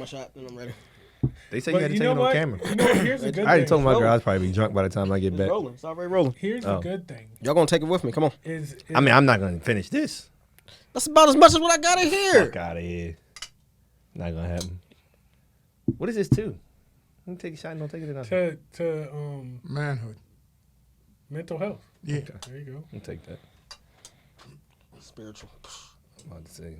my shot and I'm ready. They say you had to take it on camera. You know, here's a good thing. I already told my girl I'd probably be drunk by the time I get back. Rolling. It's already rolling. Here's the good thing. Y'all gonna take it with me? Come on. I mean, I'm not gonna finish this. That's about as much as what I got in here. Fuck out of here. Not gonna happen. What is this too? Let me take a shot and don't take it enough. To manhood. Mental health. Yeah. Okay. There you go. I'll take that. Spiritual. I'm about to say.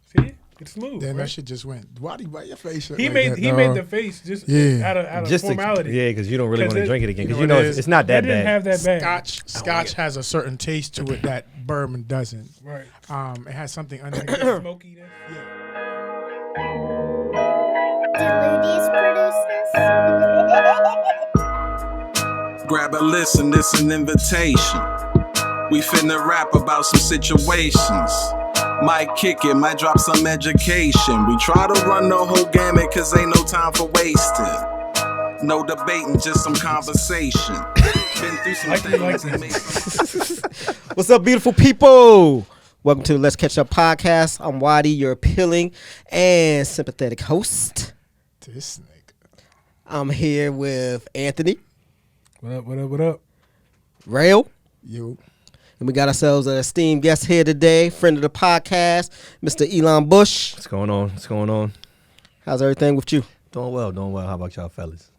See? It's smooth. Then right? that shit just went. Waddy, why your face? He made the face just out of formality. Yeah, because you don't really want to drink it again. Because you know it's not that didn't bad. have that bad. Scotch has a certain taste to it that bourbon doesn't. Right. It has something underneath. Smokiness. Grab a listen, this an invitation. We finna rap about some situations. Might kick it, might drop some education. We try to run the whole gamut cause ain't no time for wasting. No debating, just some conversation. Been through some things. What's up, beautiful people? Welcome to the Let's Catch Up podcast. I'm Waddy, your appealing and sympathetic host. This nigga. I'm here with Anthony. What up? Rell. Yo. And we got ourselves an esteemed guest here today, friend of the podcast, Mr. Elyon Bush. What's going on? How's everything with you? Doing well. How about y'all fellas?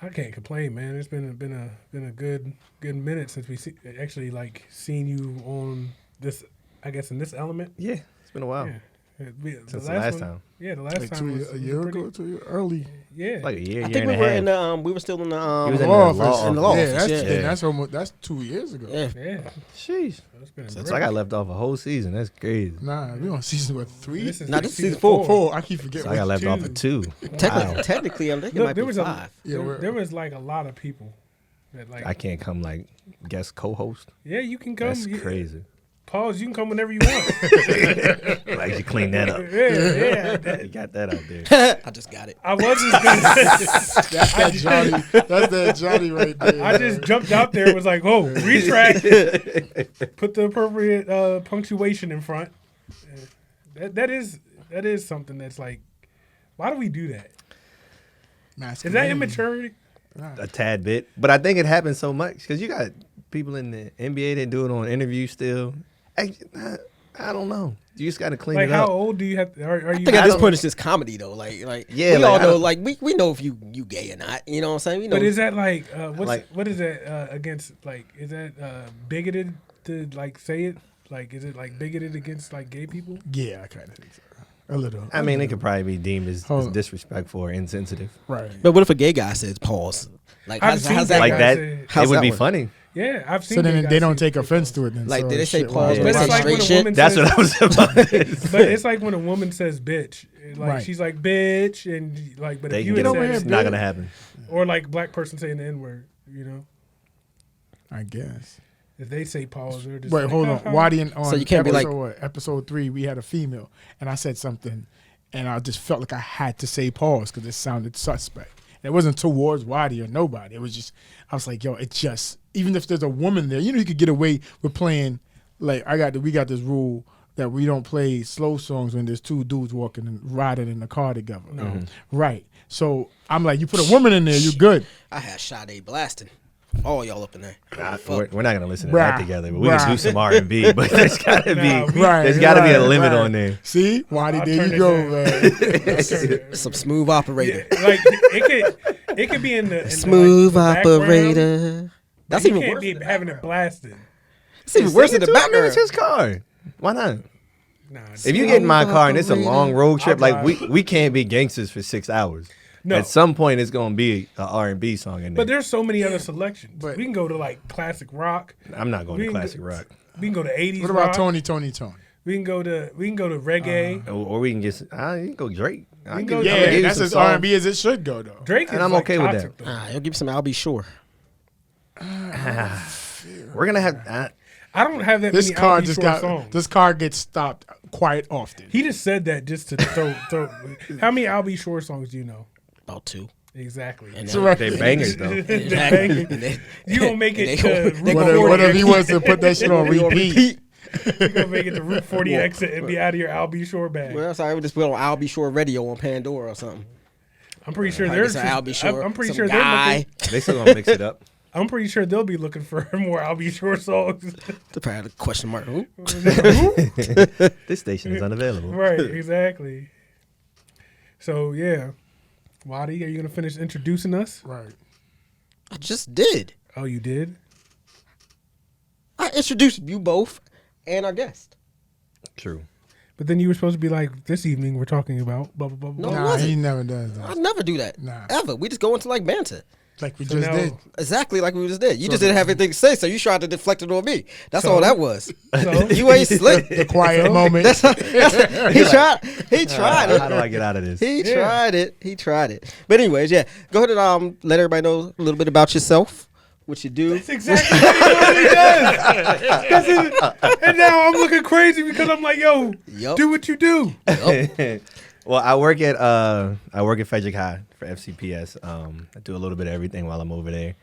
I can't complain, man. It's been a good minute since we actually seen you on this. I guess in this element. Yeah, it's been a while. Yeah. Since the last time. Yeah, the last time was a year ago, 2 years early. Yeah, like a year. I think we were in the we were still in the law office. Yeah, that's 2 years ago. Yeah. Sheesh. Since I got left off a whole season. That's crazy. Nah, we on season 3. This is season 4. 4. I keep forgetting. So I got left off of 2. Technically, I'm thinking it might be 5. There was a lot of people that I can't come guest co-host. Yeah, you can come. That's crazy. Pause. You can come whenever you want. You clean that up. Yeah. You got that out there. I just got it. I wasn't gonna That's that Johnny. That's that Johnny right there. I just jumped out there and was like, whoa, retract. Put the appropriate punctuation in front. That is something that's like, why do we do that? Is that immaturity? A tad bit. But I think it happens so much because you got people in the NBA that do it on interviews still. I don't know. You just got to clean it up. How old do you have to, are you? I think at this point it's just comedy though. We all know we know if you gay or not. You know what I'm saying? We know. But is that what is that against? Is that bigoted to say it? Is it bigoted against gay people? Yeah, I kind of think so. A little. I mean, it could probably be deemed as disrespectful or insensitive. Right. But what if a gay guy says pause? How's that? It would be funny. Yeah, I've seen. So then they don't take offense to it. Then did they say pause? But it's like when a woman That's what I was about to say. But it's like when a woman says bitch. She's like bitch and but if you get over said it's not gonna happen. Or black person saying the N-word, I guess. If they say pause, they're just wait, hold on. Waddy on so you can't episode 3, we had a female, and I said something, and I just felt like I had to say pause because it sounded suspect. And it wasn't towards Waddy or nobody. It was just, I was like, yo, it just, even if there's a woman there, you could get away with playing, we got this rule that we don't play slow songs when there's 2 dudes walking and riding in the car together. Mm-hmm. Right. So I'm like, you put a woman in there, you're good. I had Sade blasting. All y'all up in there. We're not gonna listen to that together, but we can do some R&B. But there's gotta be a limit on there. See, Waddy, there you go, man. Some smooth operator. Yeah, it could be in the smooth the operator. That's even worse. Be having it blasted. It's even worse in the background. It's his car. Why not? Nah, if you get in my car and it's a long road trip, we can't be gangsters for 6 hours. No. At some point, it's gonna be an R&B song in there. But there's so many other selections. But we can go to classic rock. I'm not going to classic rock. We can go to 80s. What about rock. Tony? We can go to reggae. Or we can get. You can go Drake. That's as R&B as it should go though. Drake is and I'm okay with that. He'll give me some I'll Be Sure. We're gonna have. I don't have that this many car I'll Be just Sure got songs. This car gets stopped quite often. He just said that just to throw. How many I'll Be Sure songs do you know? About 2. Exactly. And they bangers though. You gonna make it? What if he wants to put that shit on repeat? You're gonna make it to Route 40 exit and be out of your I'll Be Sure bag. Well, sorry, we just put on I'll Be Sure radio on Pandora or something. I'm pretty sure Probably they're. some I'll Be Sure. I'm pretty some sure guy. they're looking. They still gonna mix it up. I'm pretty sure they'll be looking for more I'll Be Sure songs. The probably the question mark. Who? This station is unavailable. Right, exactly. So yeah, Waddy, are you gonna finish introducing us? Right. I just did. Oh, you did. I introduced you both and our guest. True. But then you were supposed to be like, this evening we're talking about blah blah blah. No, blah. it Nah, wasn't. he never does I that. never do that. Nah. Ever. We just go into like banter. Like we So just now- did. Exactly like we just did. You just didn't have anything to say, so you tried to deflect it on me. That's all that was. So You ain't slick. The quiet moment. He tried. He tried How do it. I get out of this? He tried it. He tried it. But anyways, yeah. Go ahead and let everybody know a little bit about yourself, what you do. that's exactly what he does. And now I'm looking crazy because I'm like, yo, Yup. do what you do. Well, I work at Frederick High for FCPS. I do a little bit of everything while I'm over there.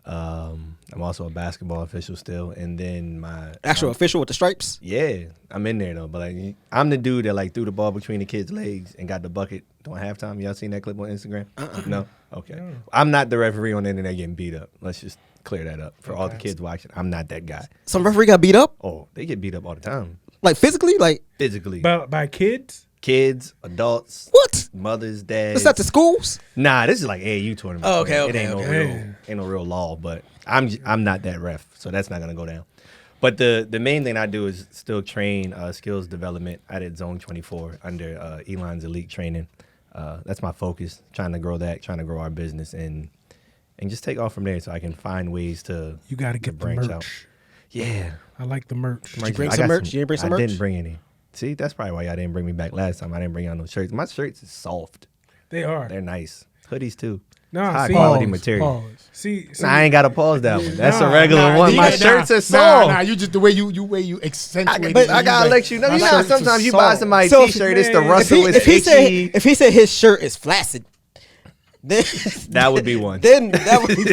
I'm also a basketball official still, and then my Actual official with the stripes. yeah, I'm in there though. But like, I'm the dude that like threw the ball between the kids' legs and got the bucket during halftime. Y'all seen that clip on Instagram? No. Okay. No. I'm not the referee on the internet getting beat up. Let's just clear that up for all the kids watching. I'm not that guy. Some referee got beat up, Oh, they get beat up all the time, like physically. Like physically. By kids? Kids, adults, what? mothers, dads. Is that the schools? Nah, this is like AAU tournament. Oh, okay, It okay, ain't okay. no real law, but I'm not that ref, so that's not gonna go down. But the main thing I do is still train skills development out at Zone 24 under Elon's elite training. That's my focus, trying to grow our business and just take off from there so I can find ways to You got to get the branch merch. out. Yeah. I like the merch. you bring I some got merch? You didn't bring some I merch? didn't bring any. See, that's probably why y'all didn't bring me back last time. I didn't bring y'all no shirts. My shirts is soft. They are. They're nice. Hoodies too. Nah, High see, quality Pause, material. pause. see, Nah, I ain't got to pause that one. That's a Nah, regular nah, one. My nah, shirts are Nah, soft. you just the way you accentuate. But it, I gotta let you know. my You know how shirts are sometimes you buy soft. somebody's So, t-shirt, it's the man, rustle, it's itchy. if he said his shirt is flaccid, then That would be one. then that would be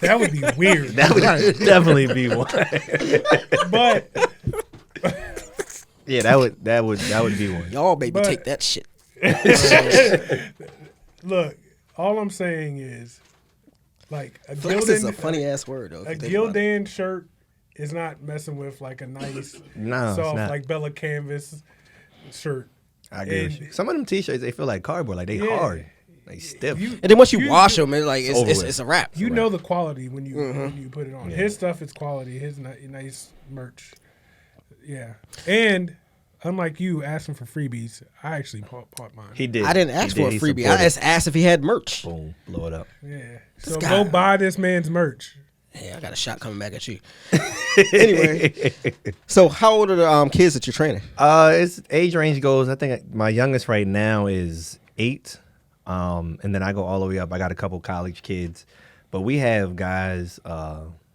that would be weird. That would definitely be one. But Yeah, that would be one. y'all baby But- take that shit. look, all I'm saying is, like a Flaccid is a Gildan, funny ass word though. a Gildan shirt is not messing with like a nice, No, it's soft not. like Bella Canvas shirt. I agree with And- you. Some of them t-shirts, they feel like cardboard, like they Yeah. hard, they stiff. You- And then once you You- wash them, it's like over it's, with. it's a wrap. You know the quality when you Mm-hmm. when you put it on. His stuff is quality. His nice merch. Yeah, and unlike you asking for freebies, I actually bought mine. He did. I didn't ask for a He freebie. I supported. just asked if he had merch. Boom, blow it up. Yeah, so guy- go buy this man's merch. Yeah, I got a shot coming back at you. Anyway, so how old are the kids that you're training? Its age range goes. I think my youngest right now is 8, and then I go all the way up. I got a couple college kids, but we have guys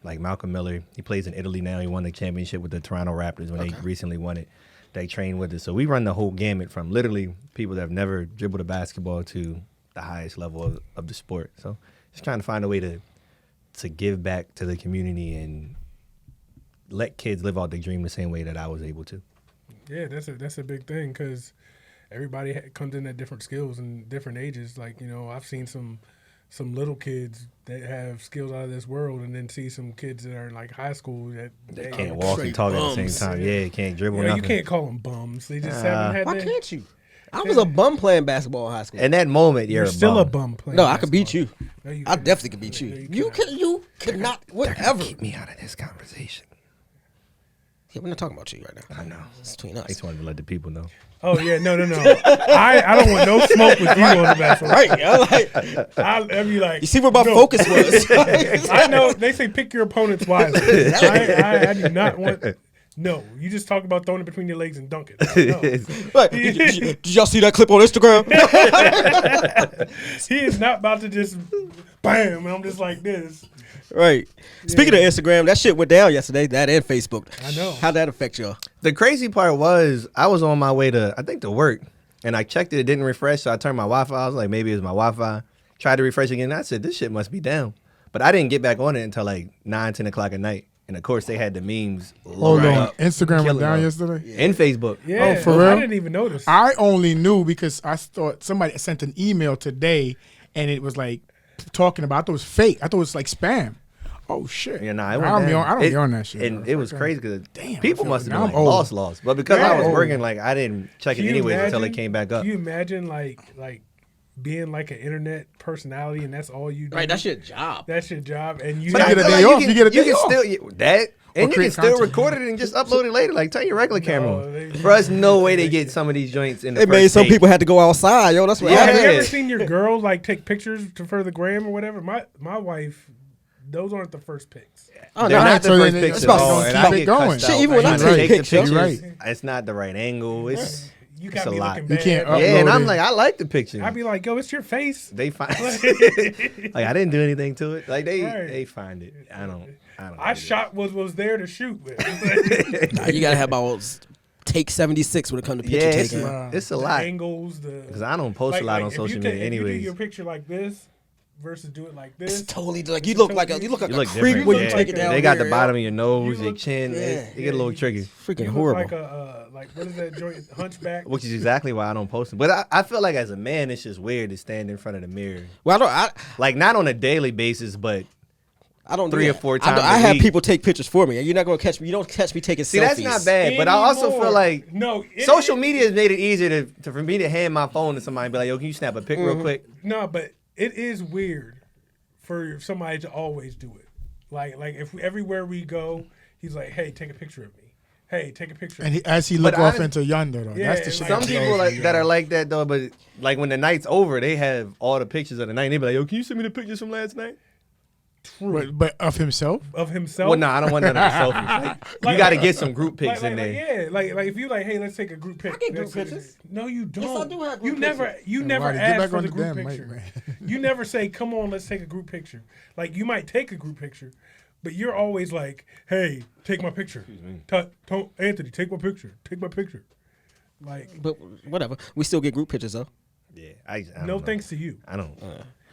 like Malcolm Miller. He plays in Italy now. He won the championship with the Toronto Raptors when they recently won it. They train with us, so we run the whole gamut from literally people that have never dribbled a basketball to the highest level of the sport. So just trying to find a way to give back to the community and let kids live out their dream the same way that I was able to. Yeah, that's a big thing because everybody comes in at different skills and different ages. Like I've seen some little kids that have skills out of this world, and then see some kids that are in like high school that They they can't walk and straight talk at the bums. same time. Yeah, can't dribble You nothing. can't call them bums. They just haven't had Why that. can't you? I was a bum playing basketball in high school. In that moment, you're You're still a bum. bum playing. No, I could beat you. basketball. No, you I can't. definitely could beat No, you. you You cannot. Whatever. Keep me out of this conversation. Yeah, we're not talking about you right now. I know. It's between I us. just wanted to let the people know. Oh yeah, no. I don't want no smoke with you on the basketball. Right, yo, like, I'd be like, you see where my no. focus was. I know they say pick your opponents wisely. I do not want. No, you just talk about throwing it between your legs and dunk it. No. Like, did y'all see that clip on Instagram? He is not about to just bam, and I'm just like this. Right. Speaking of Instagram, that shit went down yesterday. That and Facebook. I know. How'd that affect y'all? The crazy part was I was on my way to work, and I checked it. It didn't refresh, so I turned my Wi-Fi. I was like, maybe it was my Wi-Fi. Tried to refresh again. And I said, this shit must be down. But I didn't get back on it until like 9, 10 o'clock at night. And of course, they had the memes. Hold loaded on. up, Instagram went killing down them. yesterday. And Facebook. Yeah, Oh, for I real? didn't even notice. I only knew because I thought somebody sent an email today, and it was like talking about. I thought it was fake. I thought it was like spam. Oh shit! Yeah, nah, it I went don't be down. on. I don't be on that shit. And bro. it was Fuck crazy that. because Damn, people I feel must have like been I'm like old. lost. But because I was Yeah. working, like I didn't check it Can you anyways until it imagine- came back up. Can you imagine like being like an internet personality and that's all you do? Right, that's your job. That's your job, and you But You I get a feel day like off, you get a day off. Still, that. And you can create still content. record it and just upload it later. Like, turn your regular camera No, on. they- Bro, there's no way they get some of these joints in the It made first some take. people had to go outside, yo. That's what Yeah. Have you happened. ever seen your girl like take pictures for the gram or whatever? My wife, those aren't the first pics. Oh, They're no, not the so first then picture it's at about all. to And keep I it get going. cussed Shit, out even when trying I to take take the pictures, You're pictures. right. It's not the right angle. It's You It's got a me lot. looking You bad. can't bro. yeah, and I'm uploaded. like, I like the picture. I'd be like, yo, it's your face. They find like I didn't do anything to it. Like Right. they find it. I don't. I do shot was there to shoot with. Nah, you gotta have about take 76 when it comes to Yeah, picture it's, taking. it's a the lot angles, because I don't post a lot on if social you media If you anyways. do your picture like this versus do it like It's this, totally like you look like a You you look look like You a look creep different. when Yeah. you take it down. They got the here, bottom yo. of your nose, You your look- chin. yeah. It get a little tricky, Freaking you look horrible. like a like what is that joint hunchback? which is exactly why I don't post them. But I feel like as a man, it's just weird to stand in front of the mirror, Well, I like not on a daily basis, but don't do 3 or that. 4 I, times I a have week. people take pictures for me, and you're not gonna catch me. You don't catch me taking see, selfies. that's not bad. But I also Anymore. feel like no social media has made it easier for me to hand my phone to somebody and be like, yo, can you snap a pic real quick? No, but it is weird for somebody to always do it. Like if everywhere we go, he's like, hey, take a picture of me. Hey, take a picture. And of me. as he look But off I- into yonder, though, Yeah, that's the shit. like- Some that people blows like me, that yo. are like that though, but like when the night's over, they have all the pictures of the night. And they be like, yo, can you send me the pictures from last night? But of himself. Of himself. Well, no, I don't want none of the selfies. Like, you got to get some group pics in there. yeah, like if you like, hey, let's take a group pic. I get group That's- pictures. No, you don't. Yes, I do have you group never, pictures. you never Waddy, get ask back for on the the group damn mic, picture. man. You never say, "Come on, let's take a group picture." Like you might take a group picture, but you're always like, "Hey, take my picture." Anthony, take my picture. Take my picture. Like, But whatever, we still get group pictures though. Yeah, I don't no know. thanks to you. I don't.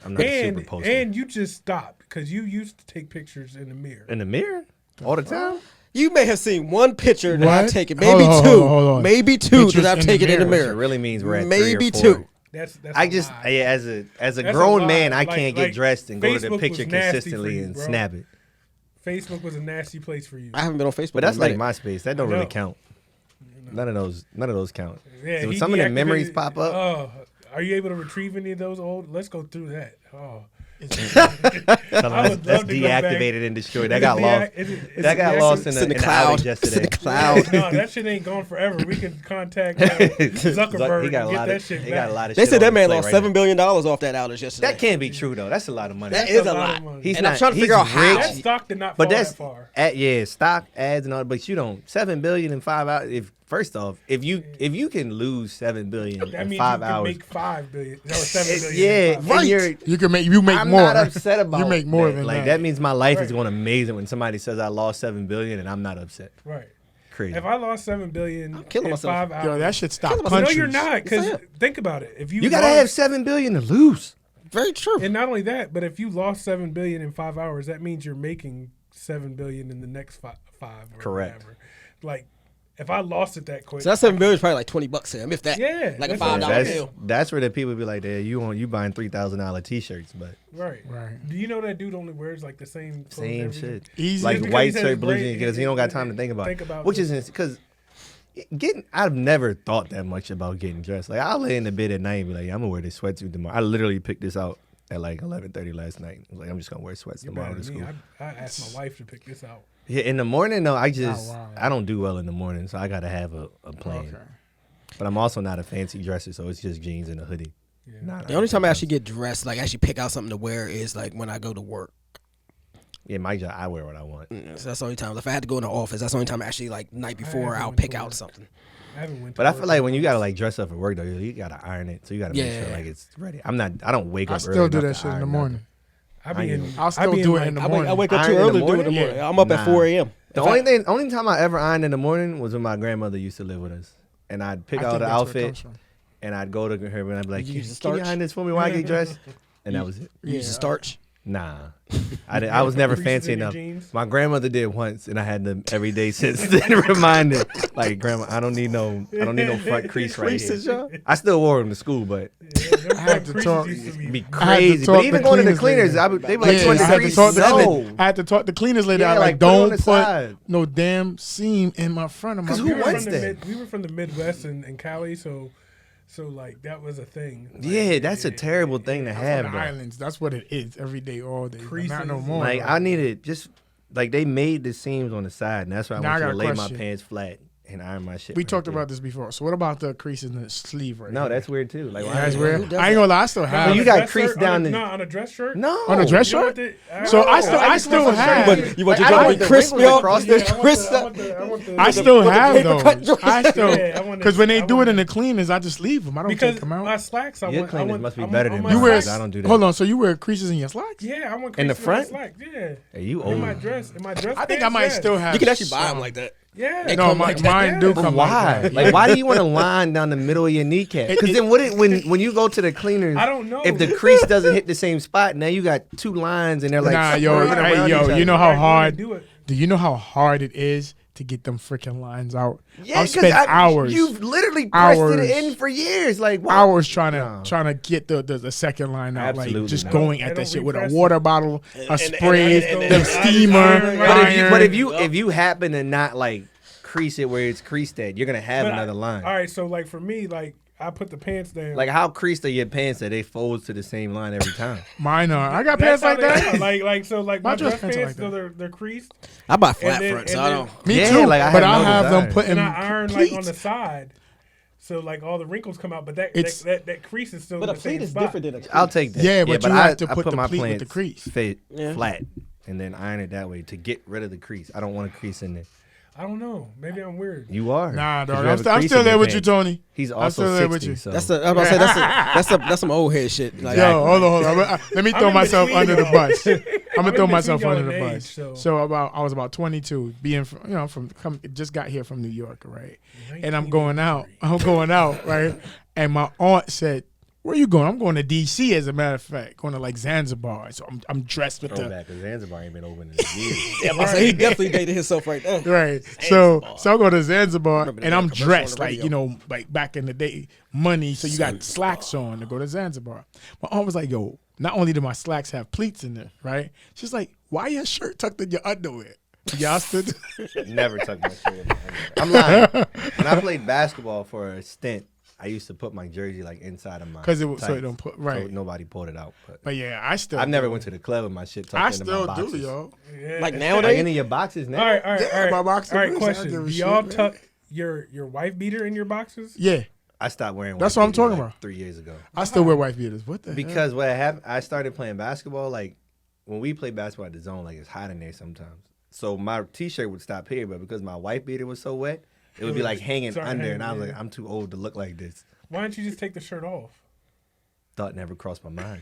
I'm not a super poster. And you just stopped because you used to take pictures in the mirror. In the mirror all the time. You may have seen one picture that I've What? taken, Hold maybe on, two, hold on. maybe two Pictures that I've in the taken in the mirror. It mirror. really means we're at Maybe 3 or 4. two. That's I a just lie. as a That's a grown lie. man, I Like- can't like, get dressed and go to the Facebook picture was nasty consistently for you, and bro. snap it. Facebook was a nasty place for you. I haven't been on Facebook. But that's in a like minute. MySpace. That don't really know. count. None of those count. Yeah, So when he some of the deactivated- memories pop up. Oh, are you able to retrieve any of those old? Let's go through that. Oh, That's would love to go back. deactivated and destroyed. That Is got it lost. is it That got deactivated? lost in It's in the the alley cloud. It's in yesterday. the cloud. No, that shit ain't gone forever. We can contact Zuckerberg He got a and get lot that of. shit He back. got a lot of. They shit said on that his man plate lost right $7 billion off that outage yesterday. That can't be true though. That's a lot of money. That That's is a a lot lot. of money. He's And I'm not- trying to he's figure out how. That stock did not fall But that that's far. yeah, stock ads and all. But you don't $7 billion in 5 hours. If first off, if you can lose $7 billion That in means 5 you can hours, make $5 billion. No, $7 billion. yeah, in 5 and you're. You make I'm more. not upset about you make more that. than like that. means my life is Right. going amazing when somebody says I lost $7 billion and I'm not upset. Right. Crazy. If I lost $7 billion killing in myself. 5 hours, Yo, that should stop Killing myself. no, countries. you're not. Because Yes, I am. think about it. If You gotta have $7 billion to lose. Very true. and not only that, but if you lost $7 billion in 5 hours, that means you're making $7 billion in the next five. Or Correct. Whatever. Like, if I lost it that quick, So that $7 billion is probably like $20 to him, if that. Yeah, like a that's $5 what- bill. That's where the people be like, "There, you buying $3,000 t-shirts, but right. Right. Do you know that dude only wears like the same clothes same every day? shit." Easy. Like Just because white he says shirt, blue great- jeans, because he don't got time to think about think it. about Which this. is because I've never thought that much about getting dressed. Like I'll lay in the bed at night and be like, yeah, I'm gonna wear this sweatsuit tomorrow. I literally picked this out at like 11:30 last night. I was like, I'm just gonna wear sweats You're tomorrow better to than me. school. I asked my wife to pick this out. Yeah, in the morning though, I wow. don't do well in the morning, so I gotta have a plan. Okay. But I'm also not a fancy dresser, so it's just jeans and a hoodie. Not The only time I actually get dressed, like actually pick out something to wear, is like when I go to work. Yeah, my job, I wear what I want. So that's the only time. If I had to go in the office, that's the only time I actually like night before haven't I'll went pick to out work. something. I haven't went. To But I work feel like in when you months. gotta like dress up for work though, you gotta iron it. So you gotta make sure Yeah. like it's ready. I don't wake up I early still do enough that to shit in iron the nothing. morning. I be in. I'll I still be do in it in the like- morning. I wake up Iron too in the early to do it in the morning? morning. Yeah. I'm up Nah. at 4 a.m. The only time I ever ironed in the morning was when my grandmother used to live with us, and I'd pick I out think an that's where it outfit, comes from. and I'd go to her and I'd be like, You use the "Can you starch? iron this for me while I get dressed?" And that was it. You use the starch. Nah, I was never Creases fancy in your enough. jeans? My grandmother did once, and I had them every day since then. Reminded, like, Grandma, I don't need no front crease right Creases, here. y'all. I still wore them to school, but Them I had front to creases talk- used to be be- I had to crazy. talk But even the going to the cleaners cleaners, lady. they were like Yeah, 20 I had to degrees. talk to No. I had to talk the cleaners lady. Yeah, I was like, like, put it on don't the put side. no damn seam in my front of my. 'Cause We who were wants from the that? we were from the Midwest in Cali, so like that was a thing. Like, Yeah, that's a terrible thing to I'm have. from the though. islands. That's what it is every day, all day. But not no Creases. more. Like I needed just like they made the seams on the side, and that's why I Now I want you got to a lay my question. pants flat and iron my shit. We right talked there. about this before. So what about the crease in the sleeve right No, here? that's weird too. Like why That's would- weird. Who does I ain't gonna lie. I still On have. a you got dress crease shirt? down the- No, on a dress shirt. No, On a dress You know shirt? what So I just still want some have. shirt. You want Like, your I joint want to be the crispy wrinkles up? across Yeah, the I want crisp the- I up. want the- I want the- I the- still with the have paper those. cut joints. I still Yeah, I want because the- when they I do want it in the- the cleaners, I just leave them. I don't because take them out. my slacks, I Your want. I cleaners want, must be I'm- better on than my You mine. wear. slacks- I don't do that. Hold on. So you wear creases in your slacks? Yeah, I want In the creases front? slacks. Yeah. Hey, you In my old. dress, in my dress. I think I pants, might yes. still have. You can actually buy them some. like that. Yeah. They No, come like that. mine do But come Why? like that. Like, why do you want a line down the middle of your kneecap? Because then when you go to the cleaners, I don't know. if the crease doesn't hit the same spot, now you got two lines and they're like, Nah, yo, right hey, around yo, each you other. know how Right, wanna hard? do it. Do you know how hard it is to get them freaking lines out? Yeah, I've spent hours. You've literally pressed Hours. it in for years. Like why? Hours trying No. to get the second line out, Absolutely like just not. going They at that don't shit with a repress water it. bottle, a and- spray, and- the and- steamer, iron, right? But iron. if you happen to not like crease it where it's creased at, you're gonna have But another line. All right, so like for me, like I put the pants down. Like how creased are your pants that they fold to the same line every time? Mine are. I got That's pants how like they are. that. Like so like My my dress dress pants pants, are like so they're creased, I buy flat then- front, so and I then- don't. Me Yeah, too. like, I but have I'll no have them desire. put in and I iron like on pleats. the side, so like all the wrinkles come out, but that It's- that crease is still But in a the same pleat is spot. different than a crease. I'll take that. Yeah, but you have to I put the my pleat with the plants crease. fit Yeah. flat and then iron it that way to get rid of the crease. I don't want a crease in there. I don't know. Maybe I'm weird. You are. Nah, 'Cause dog. you have a I'm crease still in there your with you, pants. Tony. He's I'm also still there with 60, you. so That's the. I was about to say that's some old head shit. Like, Yo, hold on. Let me I'm throw in myself between under the y'all. bus. I'm gonna in throw myself between under y'all the in bus. age, so- So I was about 22, being just got here from New York, right? And I'm going out, right? And my aunt said, "Where you going?" I'm going to DC, as a matter of fact, going to like Zanzibar. So I'm dressed with the throwback because Zanzibar ain't been open in years. yeah, I say he definitely dated himself right there. right. So I'm going to Zanzibar, Remember and that I'm commercial on dressed the like radio. like back in the day, money. So you got slacks on to go to Zanzibar. My aunt was like, "Yo, not only do my slacks have pleats in it, right?" She's like, "Why your shirt tucked in your underwear?" Y'all stood. Never tuck my shirt in my underwear. I'm lying. When I played basketball for a stint, I used to put my jersey like inside of my 'Cause it was- so it tights, don't put- right. So nobody pulled it out. But But yeah, I still. I've never do. went to the club with my shit tucked I into still my do, boxes. yo. Yeah. Like Like nowadays. into your boxes now. All right, all right, Yeah, all right. my boxer all right, briefs, I don't question: give a Do shit, y'all man. tuck your wife beater in your boxes? Yeah, I stopped wearing. That's white what I'm beaters, talking like, about. 3 years ago. I still wear wife beaters. What the hell? Because what happened, I started playing basketball. Like when we play basketball at the zone, like it's hot in there sometimes. So my t-shirt would stop here, but because my wife beater was so wet, it would be like hanging Start under, hanging, and I was yeah. like, I'm too old to look like this. Why don't you just take the shirt off? Thought never crossed my mind.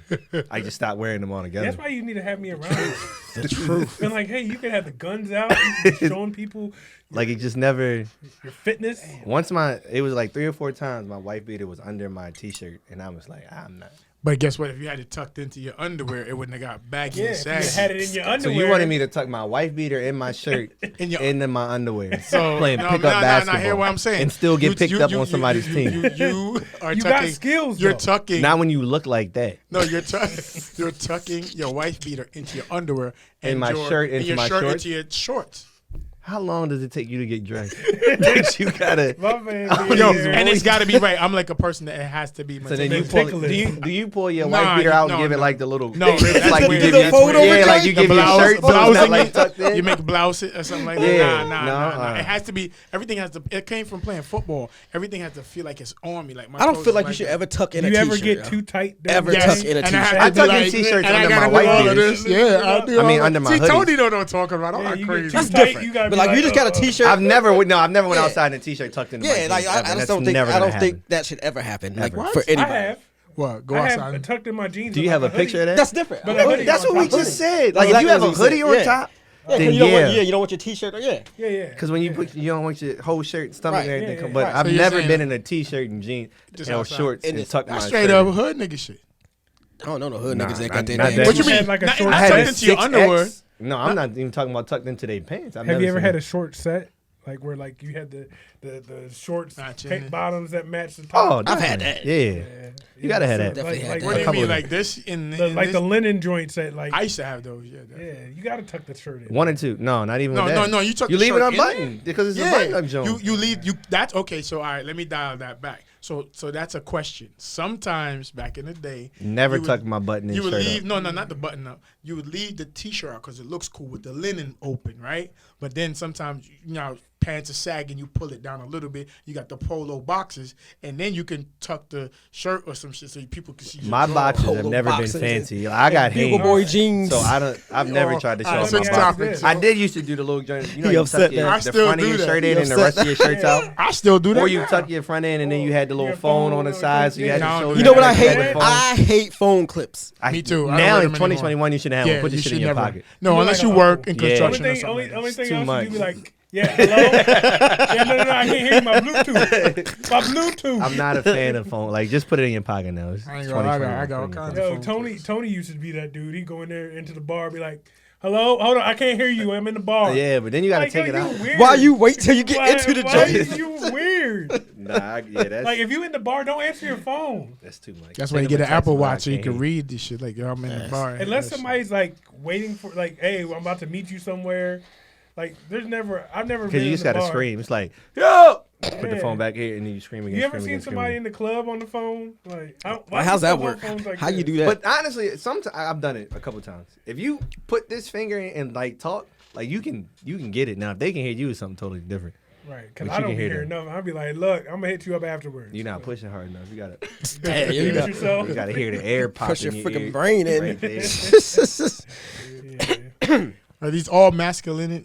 I just stopped wearing them all together. That's why you need to have me around. The truth. Been like, hey, you can have the guns out, you can showing people Like it just never. your fitness. Once it was like 3 or 4 times my wife beater was under my t-shirt, and I was like, I'm not. But guess what? If you had it tucked into your underwear, it wouldn't have got baggy Yeah, and if you saggy. had it in your So underwear. you wanted me to tuck my wife beater in my shirt In your- into my underwear, So playing no, pickup no, no, basketball, hear what I'm saying? and still get picked up you- on somebody's team. You are You got tucking. skills, You're though. tucking. Not when you look like that. No, you're tucking your wife beater into your underwear and my shirt and into your my shirt shorts? into your shorts. How long does it take you to get dressed? That you gotta. My man, Oh, Yo, yeah. and it's got to be right. I'm like a person that it has to be. So then you meticulous. pull. Meticulous. Do you pull your Nah, wife beater out and no, give it no. like the little? No, it's that's like weird. you give That's your fold over yeah, like joint? you The give your blouse, shirt. So it's blouse not and like tucked in. you make blouse it or something like Yeah, that. Nah. no, It has to be. Everything has to. It came from playing football. Everything has to feel like it's on me. Like my I don't clothes feel is like you should that. ever tuck in You a t-shirt. ever get yo. too tight? during Ever the tuck day? in a And I t-shirt. have I to tuck be in like, t-shirts and I under gotta my do white all of beaters. this. Yeah, I do. I mean, all under of- my See, hoodies. Tony don't know what I'm talking about. I'm Yeah, not you crazy. get That's too tight, different. you gotta But be like you just got a t-shirt. I've never went Yeah. outside in a t-shirt tucked in. Yeah, like I just don't think that should ever happen. Like Ever. for I anybody. have. What? Go I outside. have tucked in my jeans. Do you with have a like picture of that? That's different. But a hoodie That's on what we top. just said. Like That's if you have a exactly what we hoodie said. on Yeah. top, Yeah, then you don't want, yeah. you don't want your t-shirt. Yeah. Yeah. Because when you don't want your whole shirt, stomach, Right. and everything. Yeah, come yeah, but right. I've So you're never saying been in a t-shirt and jeans, Just or outside. shorts, And and it's- tucked my That's straight shirt up in. hood nigga shit. I don't know no hood niggas that not- got their not names. that. What you You had mean? like a Not- short not I set? had tucked a into your 6X. underwear. No, I'm not even talking about tucked into their pants. Have you ever had a short set? Like where like you had the shorts, Matching pink it. bottoms that match the Oh, top. I've had definitely. that. Yeah. You gotta have that. Definitely had that. What do you couple mean, of- like this? In like this? the linen joints that like I used to have those. Yeah. yeah, you gotta tuck the shirt in. 1 and 2. No, not even No, with that. no. You took You the leave it shirt in unbuttoned because it's a button-up joint. You leave you. That's okay. So all right, let me dial that back. So that's a question. Sometimes back in the day, Never you would- tuck my button in You would shirt leave up. no, not the button up. You would leave the t-shirt out because it looks cool with the linen open, right? But then sometimes pants are sagging, you pull it down a little bit. You got the polo boxes, and then you can tuck the shirt or some shit so people can see your My drawers. boxes have Polo never been boxes fancy. I got Bugle hands. boy jeans. So I've never tried to show All right, off my switch boxes. topics. I did used to do the little joint. You know, He you upset tuck your, now. I the still front of do your that. shirt He in and the upset rest of your shirts out. I still do that. Or you now. tuck your front in and then you had the little Your phone phone on the on side, so you had the- to No, show. You know what I you hate? had the phone. I hate phone clips. Me too. I don't Now wear in them 2021, you should have one. Put you this shit should in your never. pocket. No, You unless like you a work uncle. in Yeah. construction or Only something. like only that. thing too else much. is you be like, yeah, hello. Yeah, no, I can't hear you. My Bluetooth. My Bluetooth. I'm not a fan of phone. Like, just put it in your pocket now. It's I ain't gonna lie, I 2021. got all Put it in your kinds pocket. of Yo, Tony used to be that dude. He go in there into the bar, be like, "Hello, hold on, I can't hear you. I'm in the bar." Yeah, but then you gotta Like, take yo, it out. you weird. Why you wait till you get Why- into the why joint? You weird. Nah, yeah, that's Like if you in the bar, don't answer your phone that's too much. That's why you Take get up an a Apple text, but I Watch so you can't can hear read this shit. Like, yo, I'm in the bar. unless That somebody's like waiting for like, "Hey, I'm about to meet you somewhere." Like, I've never Because been you in just the gotta bar. scream. It's like, yo! Put the Yeah. phone back here and then you scream again. You ever scream seen again, scream somebody again. in the club on the phone? Like, Like, how's that people work? hold phones like How you this? do that? But honestly, sometimes I've done it a couple times. If you put this finger in and like talk, like you can get it. Now if they can hear you, it's something totally different. Right, because But I you don't can be hear hearing them. nothing. I'll be like, look, I'm gonna hit you up afterwards. You're not pushing hard enough. You gotta Damn, you Mute got yourself. you gotta hear the air pop push in your your freaking ear. brain in. Right there. Yeah. Are these all masculine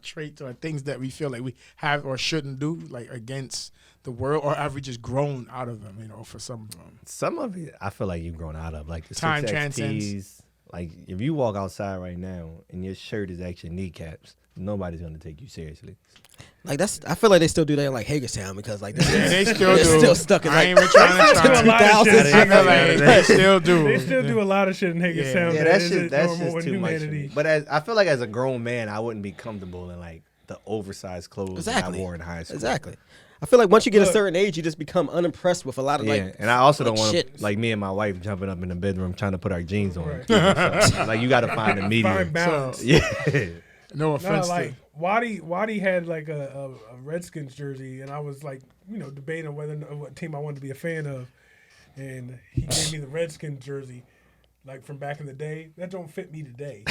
traits or things that we feel like we have or shouldn't do, like against the world, or have we just grown out of them? For some of them. Some of it, I feel like you've grown out of, like the Time 6XTs. transcends. Like if you walk outside right now and your shirt is actually kneecaps, nobody's gonna take you seriously. Like I feel like they still do that in like Hagerstown because like Yeah, they still they're do. still stuck in I like ain't even trying to do a lot of shit. 2000s. I feel like they still do. They still do a lot of shit in Hagerstown. Yeah, that that's isn't just normal in too much for me. humanity. But I feel like as a grown man, I wouldn't be comfortable in like the oversized clothes that I wore in high school. Exactly. I feel like once you get a Look. certain age, you just become unimpressed with a lot of Yeah, like. and I also don't like want shit. to like me and my wife jumping up in the bedroom trying to put our jeans on. Right. So, like you got to find a Find medium. balance. Yeah, No No, offense. like Waddy had like a Redskins jersey, and I was like, debating on whether what team I wanted to be a fan of, and he gave me the Redskins jersey, like from back in the day. That don't fit me today.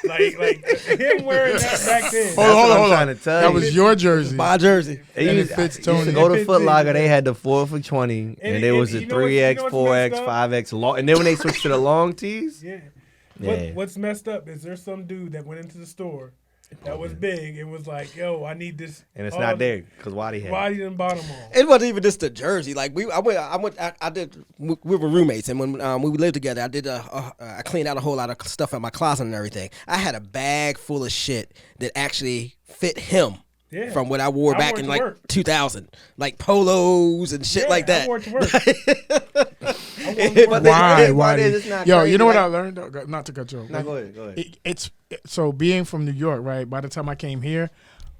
like him wearing that back then. That's what I'm hold trying on. to tell That you. was your jersey. My jersey. It And used, it fits I used to Tony. go to It fits Foot Locker. me. They had the 4 for $20, and it- there was the you know what's 3X, messed 4X, up? 5X long. And then when they switched to the long tees, Yeah. yeah, What's messed up is there's some dude that went into the store that was big and was like, "Yo, I need this," and it's all not there because Waddy had. it. Waddy done bought them all. It wasn't even just the jersey. Like we were roommates, and when we lived together, I cleaned out a whole lot of stuff in my closet and everything. I had a bag full of shit that actually fit him. Yeah. From what I wore I back wore it in to like work. 2000, like polos and shit Yeah, like that. I wore it to work. I wore it to But work. Why? Why is it's not Yo, crazy, you know what like- I learned? Though? Not to cut you off. No, go ahead. So being from New York, right? By the time I came here,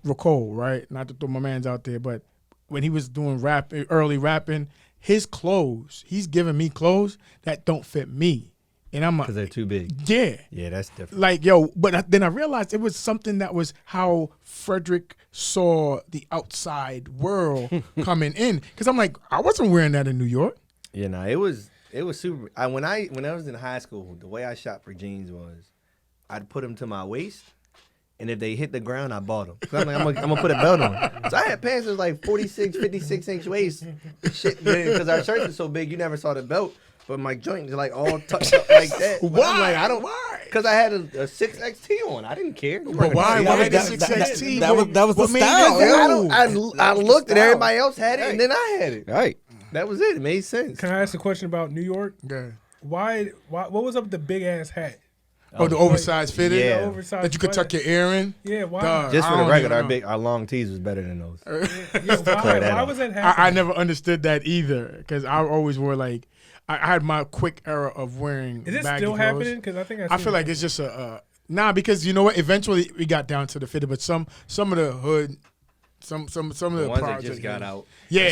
Rocole, right? Not to throw my man's out there, but when he was doing early rapping, his clothes, he's giving me clothes that don't fit me, and I'm Because like, they're too big. yeah. Yeah, that's different. Like, yo, but then I realized it was something that was how Frederick saw the outside world coming in. Because I'm like, I wasn't wearing that in New York. You know, it was super. When I was in high school, the way I shot for jeans was, I'd put them to my waist, and if they hit the ground, I bought them. So I'm like, I'm gonna put a belt on. So I had pants that was like 46, 56 inch waist. Shit, because our shirts are so big, you never saw the belt. But my joint is like all tucked up like that. But I'm like, I don't. Why? Because I had a 6XT on. I didn't care. But why? That Why was- the that- 6XT? that was the What made style, it yeah. go? I looked and style. everybody else had it, and then I had it. Right. That was it. It made sense. Can I ask a question about New York? Yeah. Why? What was up with the big ass hat? Oh, the oversized fitted? Yeah. The oversized That you could tuck your ear in? Yeah, why? Dog. Just for I the don't record, even know. our long tees was better than those. Yeah, clear that why up. was that happening? I never understood that either because I always wore like I had my quick era of wearing. Is it baggy still clothes. happening? Because I think I feel like it's just a nah because you know what? Eventually we got down to the fitted, but some of the hood, some of the The ones that products just got out. Yeah.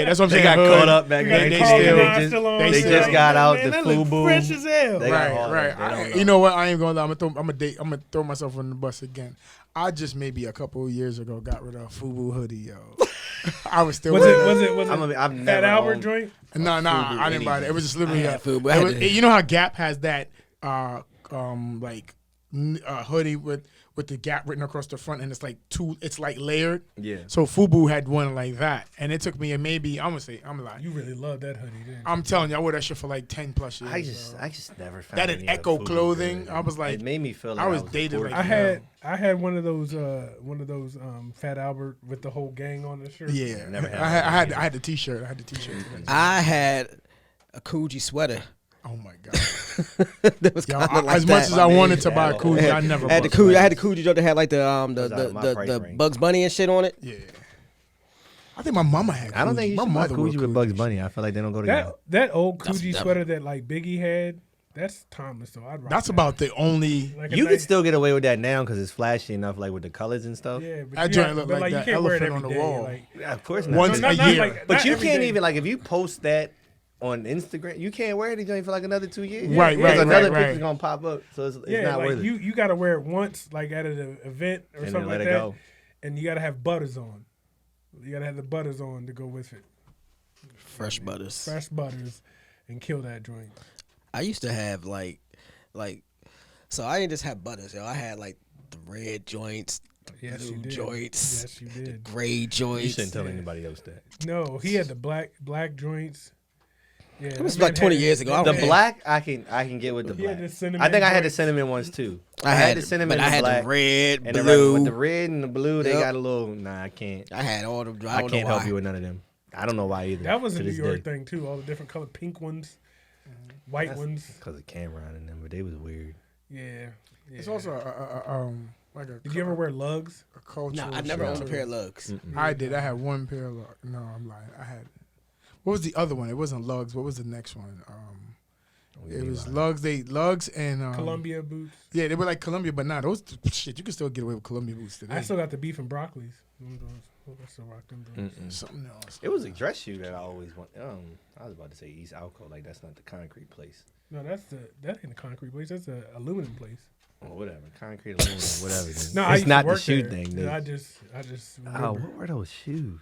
That's what I'm They saying. got hood. caught up back then. They Carl still- Denard still on. they They still- just got out Man, the that look FUBU. fresh as hell. They got all Right. that. They don't know. You know what? I ain't gonna lie. I'm gonna throw myself on the bus again. I just maybe a couple of years ago got rid of a FUBU hoodie, yo. I was still. Was wearing it I've Fat never Albert owned- joint? No, FUBU I didn't buy it. anything. It was just literally I had FUBU. I had to- you know how Gap has that hoodie with the Gap written across the front and it's like layered. Yeah. So FUBU had one like that, and it took me maybe I'm lying. You really love that hoodie, didn't you? I'm telling you, I wore that shit for like 10 plus years. I just never found That any and of the Echo FUBU clothing. good. I was like, it made me feel like I was dated a like poor I had one of those Fat Albert with the whole gang on the shirt. yeah. Never had I had the T-shirt. I had a Coogee sweater. Oh my god. That was Yo, kind of like as much that. as I My wanted baby to buy a had Coogee, all- I never I had the bought Coogee. I it. had the Coogee joint that had like was out of my price the range. Bugs Bunny and shit on it. Yeah. I think my mama had. I don't think you my should buy mother wore Coogee with Bugs Coogies. Bunny. I feel like they don't go together. That old That's Coogee dumb. sweater that like Biggie had, that's timeless though. I'd rock That's that. about the only. Like a You nice- can still get away with that now because it's flashy enough, like with the colors and stuff. Yeah, but That you joint have- look but, like you that can't wear it elephant on every the day, wall. like- Yeah, of course not. Once No, a not year. like- But not you every can't day. even like if you post that on Instagram, you can't wear it joint for like another 2 years. Right, Because another right. picture's gonna pop up, so it's Yeah, not like worth it. you got to wear it once, like at an event or And then something let like it that, go. and you got to have butters on. You got to have the butters on to go with it. Fresh butters. Fresh butters, and kill that joint. I used to have like, so I didn't just have butters, yo. I had like the red joints, the Yes, you blue did. joints, Yes, you the did. gray joints. You shouldn't tell anybody else that. No, he had the black joints. Yeah, That was man like 20 had- years ago. I that The don't man- black, I can get with the He had black. the cinnamon I think I had the joints. cinnamon ones too. I had the cinnamon, but I and had black, the red, and the blue. with the red and the blue. They Yep. got a little. Nah, I can't. I had all the. I don't can't know help why. you with none of them. I don't know why either. That was a to New this York day. thing too. All the different color pink ones, white ones. Because of Cameron and them, but they was weird. Yeah. It's also like a. Did you ever wear lugs? a cultural? No, I never owned a shirt. pair of lugs. I did. I had one pair of lugs. No, I'm lying. I had. What was the other one? It wasn't lugs. What was the next one? It was lugs and Columbia boots. Yeah, they were like Columbia, but nah, those shit. You can still get away with Columbia boots today. I still got the beef and broccolis. I still rock them. Those. Something else. It was a dress shoe that I always want. I was about to say East Alco, like that's not the concrete place. No, that ain't a concrete place. That's a aluminum place. Or whatever, concrete, aluminum, whatever. No, I it's used not to the work shoe there. thing. Yeah, Dude. I just. Oh, remember. what were those shoes?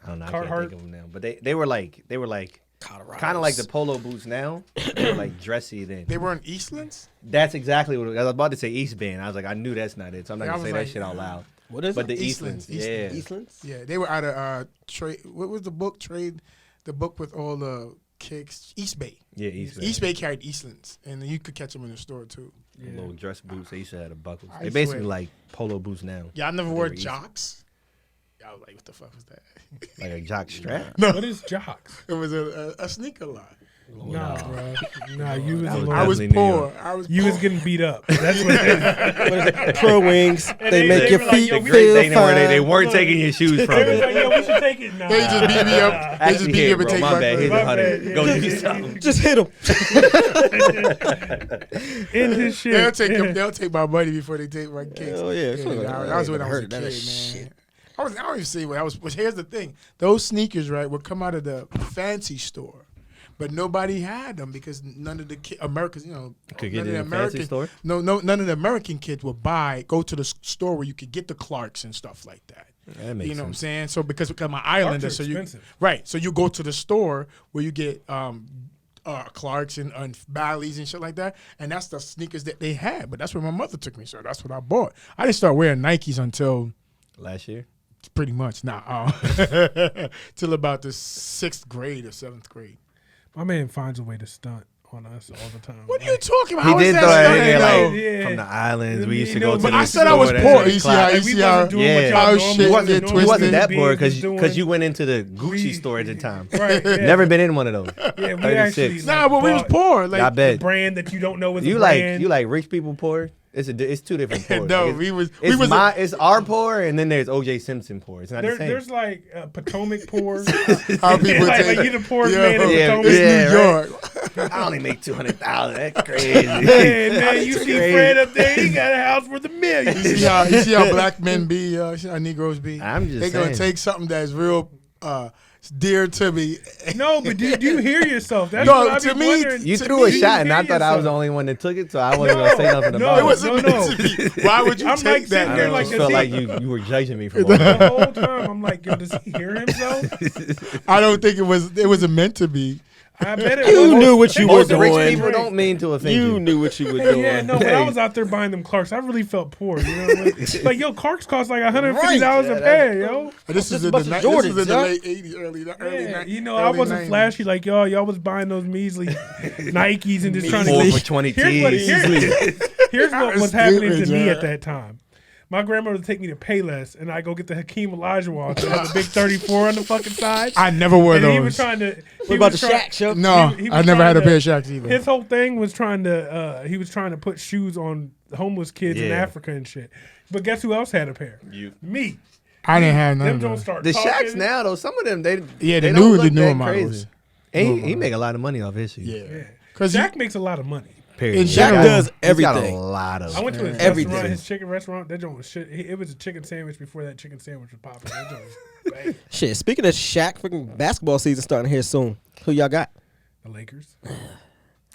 I don't know. I Carhartt? can't think of them now. But they were like Colorado. kind of like the polo boots now. They were like dressy then. They weren't Eastlands. That's exactly what it was. I was about to say East Band. I was like, I knew that's not it, so I'm not Yeah, I gonna say was that like, shit out loud. What is But it? the Eastlands, Eastlands, yeah. Eastlands? Yeah, they were out of trade. What was the book? Trade, the book with all the kicks. East Bay. Yeah, East Band. East Bay carried Eastlands, and you could catch them in the store too. Yeah. Little dress boots. They used to have the buckles. I They used to basically wear- like polo boots now. Yeah, I never They wore were East- jocks. Yeah, I was like, what the fuck was that? Like a jock strap. What is jocks? It was a sneaker line. Nah, bro. Nah, you was That a was little. I was Definitely New poor. York. I was. You poor. was getting beat up. That's what it is. Pro wings. They they- make they your were like, feet yo, The we great feel thing were they fine. weren't taking your shoes from They was like, you. yo, we should take it. Nah. They just beat me up. They just Actually, beat me here, up and bro. take My bad. Here's My a hundred. bad, yeah. Go do something. Just hit them. In his shit. They'll take them. They'll take my money before they take my kicks. Hell yeah. That was when I was a Heard kid, that man. shit. I don't even see what I was. But here's the thing: those sneakers, right, would come out of the fancy store, but nobody had them because none of the Americans, Could none get it of in the a fancy store? none of the American kids would go to the store where you could get the Clarks and stuff like that. That makes You know what I'm sense. saying? So because I'm an islander, are so you expensive. right, so you go to the store where you get Clarks and Bally's and shit like that, and that's the sneakers that they had. But that's where my mother took me, so that's what I bought. I didn't start wearing Nikes until Last year? pretty much till about the 6th grade or 7th grade. My man finds a way to stunt on us all the time. What are you talking about? He How is did that throw that in there, stunning, like, though? Yeah. from the islands. We used to You go know, to but the I said I was store poor. and You see how- clap. you see how- doing Yeah. what y'all How normally shit You was wasn't, get doing. you wasn't twisted. that poor Being because was doing- you went into the Gucci We- store at the time. Right. Yeah. Never been in one of those. Yeah, we 36. actually. Nah, but we was bought poor. I Like, bet. brand that you don't know is You a like brand. you like rich people poor. It's two different poor. no, Like, we was it's our poor, and then there's O.J. Simpson poor. It's not the same. There's like Potomac poor. how people like, take. you the poorest Yo, man in Yeah, Potomac. It's yeah. New right. York. I only make 200,000. That's crazy. Hey man, you That's see crazy. Fred up there? He got a house worth $1 million. You see how black men be, you see how Negroes be. I'm just They gonna saying. take something that's real dear to me. No, but do you hear yourself? That's No, what I've to been me, wondering. You To threw a me, shot, and you I hear thought I was the yourself. only one that took it, so I wasn't gonna say nothing no, about It it. wasn't No, meant to be. Why would you I'm take like that? sitting there I like, just is felt he- like you were judging me for The whole time I'm like, yo, does he hear himself? I don't think it wasn't meant to be. I bet it You was. knew what you Most were rich doing. people don't mean to offend you. You knew what you were doing. Yeah, no, but I was out there buying them Clarks. I really felt poor. You know, like yo, Clarks cost like $150 a pair, yo. But this is Just a in bunch the of this is Jordans, in the yeah. late '80s, early Yeah, you know, early I wasn't 90s. flashy like y'all was buying those measly Nikes and just trying to 4 get for 20 Here's what, T's. here's what was Stupid, happening to me John. at that time. My grandmother would take me to Payless, and I go get the Hakeem Olajuwon that had the big 34 on the fucking side. I never wore And those. he was trying to. What about the Shaq show? no, he was I never had a trying pair of to- Shaqs either. His whole thing was trying to. He was trying to put shoes on homeless kids in Yeah. Africa and shit. But guess who else had a pair? You. Me. I didn't have none Them of don't those. start The talking. Shaqs now though, some of them they Yeah, they the don't new- look the newer that models. crazy. And he make a lot of money off his shoes. Yeah, Yeah. because Shaq makes a lot of money. Period. In Shaq general, does He's got a everything. lot of. I went to his Everything. restaurant, his chicken restaurant. That joint was shit. It was a chicken sandwich before that chicken sandwich was popping. That joint was bang. Shit. Speaking of Shaq, freaking basketball season starting here soon. Who y'all got? The Lakers.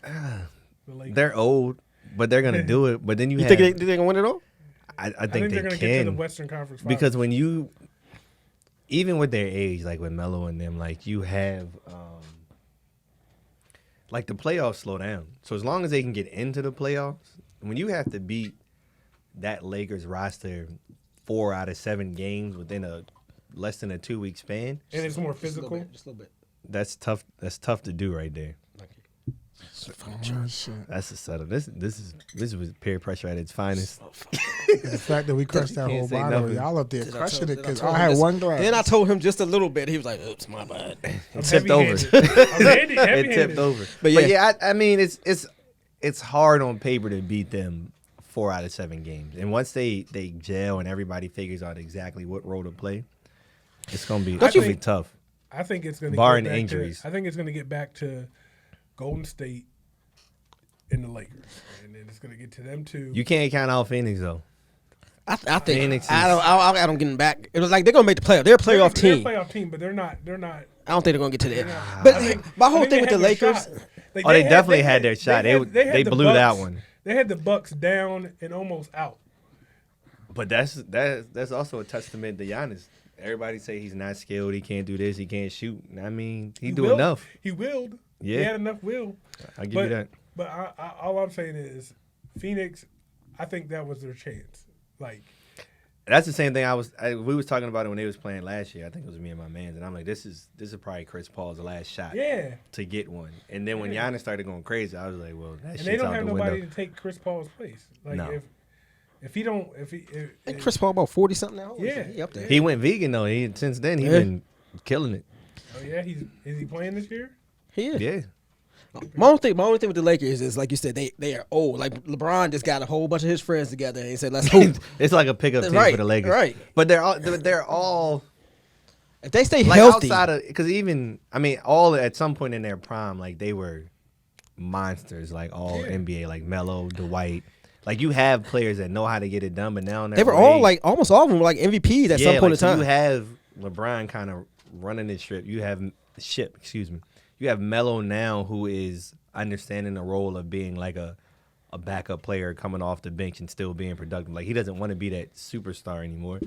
The Lakers. They're old, but they're gonna do it. But then you You have. think they gonna win it all? I I think they they're gonna get to the can Western Conference Finals. because when you, even with their age, like with Melo and them, like you have, like the playoffs slow down. So as long as they can get into the playoffs, when you have to beat that Lakers roster 4 out of 7 games within a less than a 2-week span, and it's more physical. Just a little bit. that's tough. That's tough to do right there. oh, shit. That's a setup. This was peer pressure at its finest. The fact that we crushed that Can't whole say bottle, nothing. y'all up there crushing it Then because told I him had just- one glass. Then I told him just a little bit. He was like, "Oops, my bad." I'm It tipped over. heavy-handed. It Heavy-handed. tipped over. But But yeah. yeah, I mean it's hard on paper to beat them 4 out of 7 games. And once they gel and everybody figures out exactly what role to play, it's gonna be tough. I think it's going to Barring get back injuries. I think it's going to get back to Golden State and the Lakers, and then it's going to get to them too. You can't count out Phoenix though. I think Phoenix I don't get them back. It was like they're gonna make the playoff. They're a playoff They're team. a playoff team, but they're not. I don't think they're gonna get to there. I But think- my I whole think thing with they the had their Lakers, shot. Like, Oh, they definitely had their shot. They had the blew that Bucks- one. They had the Bucks down and almost out. But that's also a testament to Giannis. Everybody say he's not skilled, he can't do this, he can't shoot. I mean, he do willed. enough. He willed. Yeah. He had enough will. I give But, you that. But all I'm saying is, Phoenix, I think that was their chance. Like, That's the same thing we was talking about it when they was playing last year. I think it was me and my mans, and I'm like, this is probably Chris Paul's last shot yeah. to get one. And then when Giannis started going crazy, I was like, well, that And shit's they don't out have the nobody window. to take Chris Paul's place. Like, No. if he don't, if he, I think Chris Paul about 40 something now. Yeah. He up there. He went vegan though. Since then he's Yeah. been killing it. oh yeah, is he playing this year? He is. Yeah. My only thing with the Lakers is, like you said, they are old. Like LeBron just got a whole bunch of his friends together and he said, "Let's hope." It's like a pickup team Right, for the Lakers. right. But they're all If they stay like healthy, outside of, because even I mean all at some point in their prime, like they were monsters, like all Yeah. NBA, like Melo, Dwight. Like you have players that know how to get it done, but now they were all like almost all of them were like MVPs at some point in so time. you have LeBron kind of running the ship. You have excuse me. You have Melo now, who is understanding the role of being like a backup player coming off the bench and still being productive. Like he doesn't want to be that superstar anymore.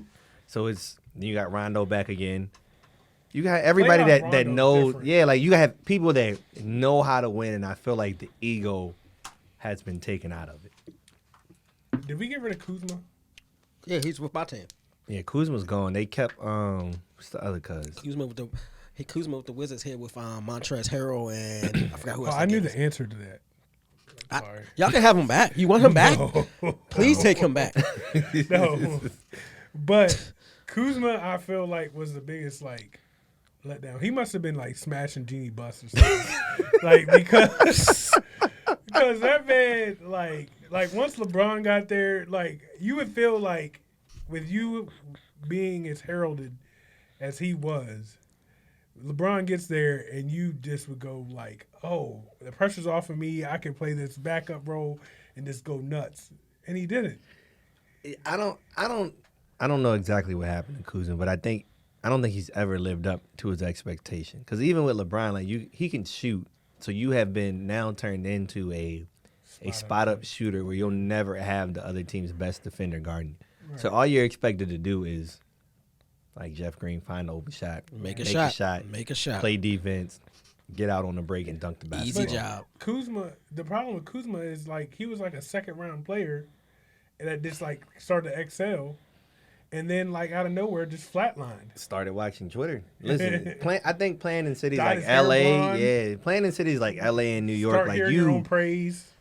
So you got Rondo back again. You got everybody Playoff that Rondo's knows. different. Yeah, like you have people that know how to win, and I feel like the ego has been taken out of it. Did we get rid of Kuzma? Yeah, he's with my team. Yeah, Kuzma's gone. They kept what's the other cuz? He was with Kuzma with the Wizards here with Montrezl Harrell and I forgot who else. I knew the answer to that. Sorry. Y'all can have him back. You want him back? No. Please take him back. No. But Kuzma, I feel like, was the biggest like letdown. He must have been like smashing Genie Bus or something. Like because that man like once LeBron got there, like you would feel like with you being as heralded as he was, LeBron gets there and you just would go like, oh, the pressure's off of me. I can play this backup role and just go nuts. And he didn't. I don't know exactly what happened to Kuzma, but I don't think he's ever lived up to his expectation. Because even with LeBron, like he can shoot, so you have been now turned into a spot up shooter where you'll never have the other team's best defender guarding. Right. So all you're expected to do is, like Jeff Green, find an open shot, make a shot, play defense, get out on the break and dunk the basketball. Easy job. Kuzma, the problem with Kuzma is like he was like a second round player that just like started to excel. And then, like, out of nowhere, just flatlined. Started watching Twitter. Listen, I think playing in cities Dyed like his hair L.A., blonde. playing in cities like L.A. and New York, Start like hearing your own praise.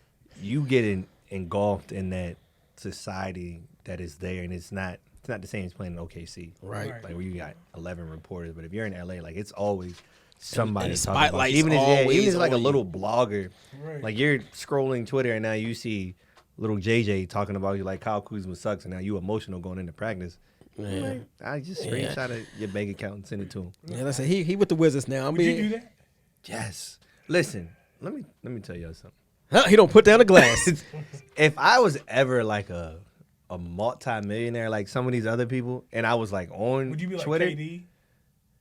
You get engulfed in that society that is there, and it's not the same as playing in OKC. Right. Like, where you got 11 reporters. But if you're in L.A., like, it's always somebody and talking about spotlight's even if it's like a on little you. blogger. Right. Like, you're scrolling Twitter, and now you see little JJ talking about you like Kyle Kuzma sucks, and now you emotional going into practice. Yeah. I just screenshot your bank account and send it to him. Yeah, listen, he with the Wizards now. Would you do that? Yes. Listen, let me tell you something. Huh, he don't put down the glass. If I was ever like a multi-millionaire like some of these other people, and I was like on Would you be like Twitter, KD?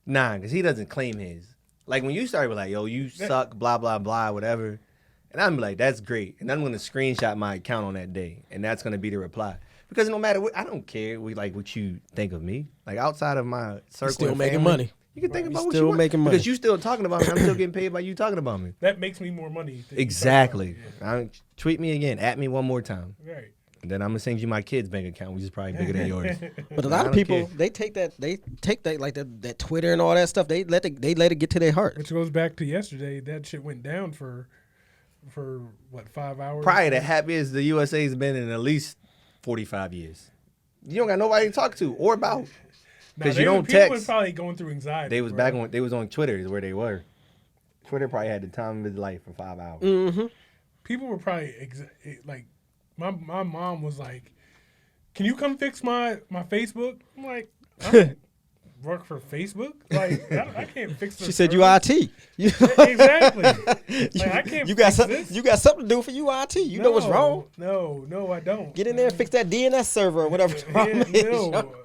Nah, because he doesn't claim his. Like when you start with like, yo, you suck, blah blah blah, whatever, and I'm like, that's great, and I'm gonna screenshot my account on that day, and that's gonna be the reply. Because no matter what, I don't care what you think of me. Like outside of my circle, still and making family, money. You can think about what still you want. making money. Because you still talking about me. I'm still getting paid by you talking about me. That makes me more money. than you Exactly. talking about. Tweet me again. At me one more time. Yeah. Right. And then I'm gonna send you my kid's bank account, which is probably bigger than yours. But a lot of people they take that like that Twitter and all that stuff. They let it get to their heart. Which goes back to yesterday. That shit went down for what, 5 hours? Probably the happiest the USA's been in at least 45 years. You don't got nobody to talk to or about. Because you don't people text. was probably going through anxiety. They was bro. they was on Twitter is where they were. Twitter probably had the time of his life for 5 hours. Mm-hmm. People were probably like, my mom was like, "Can you come fix my Facebook?" I'm like, "I don't work for Facebook. Like, I can't fix." She said, "You service." IT." Exactly. Like, I can't. You got fix this. you got something to do for you IT. You know what's wrong. No, I don't. Get in there and fix that DNS server or whatever. the problem is. No,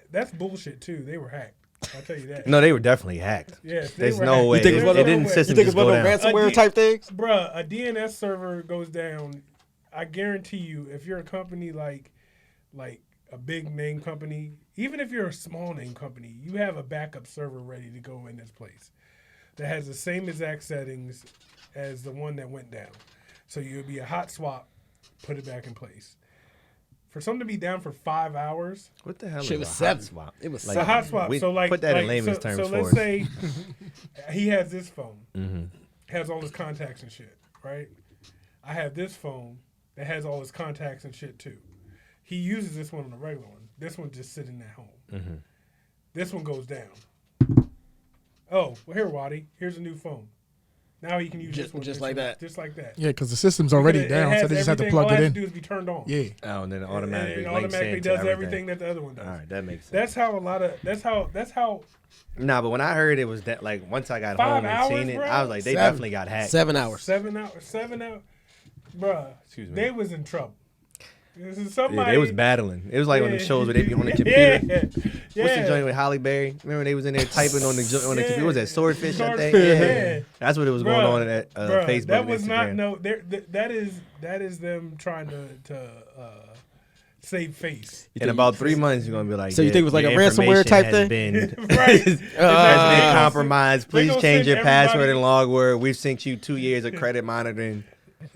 that's bullshit too. They were hacked. I'll tell you that. No, they were definitely hacked. Yes, There's no way. You think it's one of didn't them- system You think it's just one go of down. them ransomware type things? Bruh, a DNS server goes down. I guarantee you, if you're a company like a big name company, even if you're a small name company, you have a backup server ready to go in this place that has the same exact settings as the one that went down. So you'll be a hot swap, put it back in place. For something to be down for 5 hours, What the hell Shit is was a hot 7. swap? It was it's a hot swap. we- So like, put that in like, layman's so, terms So for let's us. say he has this phone, Mm-hmm. has all his contacts and shit, right? I have this phone that has all his contacts and shit too. He uses this one on the regular one. This one's just sitting at home. Mm-hmm. This one goes down. Oh, well, here, Waddy. Here's a new phone. Now he can use Just- this one just like that. Just like that. Yeah, because the system's already It down, has so they just have to everything. plug all it I in. have to do is be turned on. Yeah. Oh, and then it And automatically it links automatically into does everything. everything that the other one does. All right, that makes sense. That's how a lot of. That's how. Nah, but when I heard it was that, like, once I got 5 home and hours, seen it, bro? I was like, they 7. definitely got hacked. 7 hours. 7 hours. Bruh, Excuse me. they was in trouble. This is Yeah, somebody. they was battling. It was like on the shows where they be on the computer. Yeah. What's the joint with Holly Berry? Remember they was in there typing on the computer. What was that, Swordfish? I think. Swordfish, Yeah. yeah. That's what it was going on at Bruh, Facebook. That and was not Instagram. that is them trying to save face. In about 3 months, you're gonna be like. So you think it was like your a ransomware type information has thing? Been, Right. has been compromised. They Please gonna change send your password everybody- and log word. We've sent you 2 years of credit monitoring.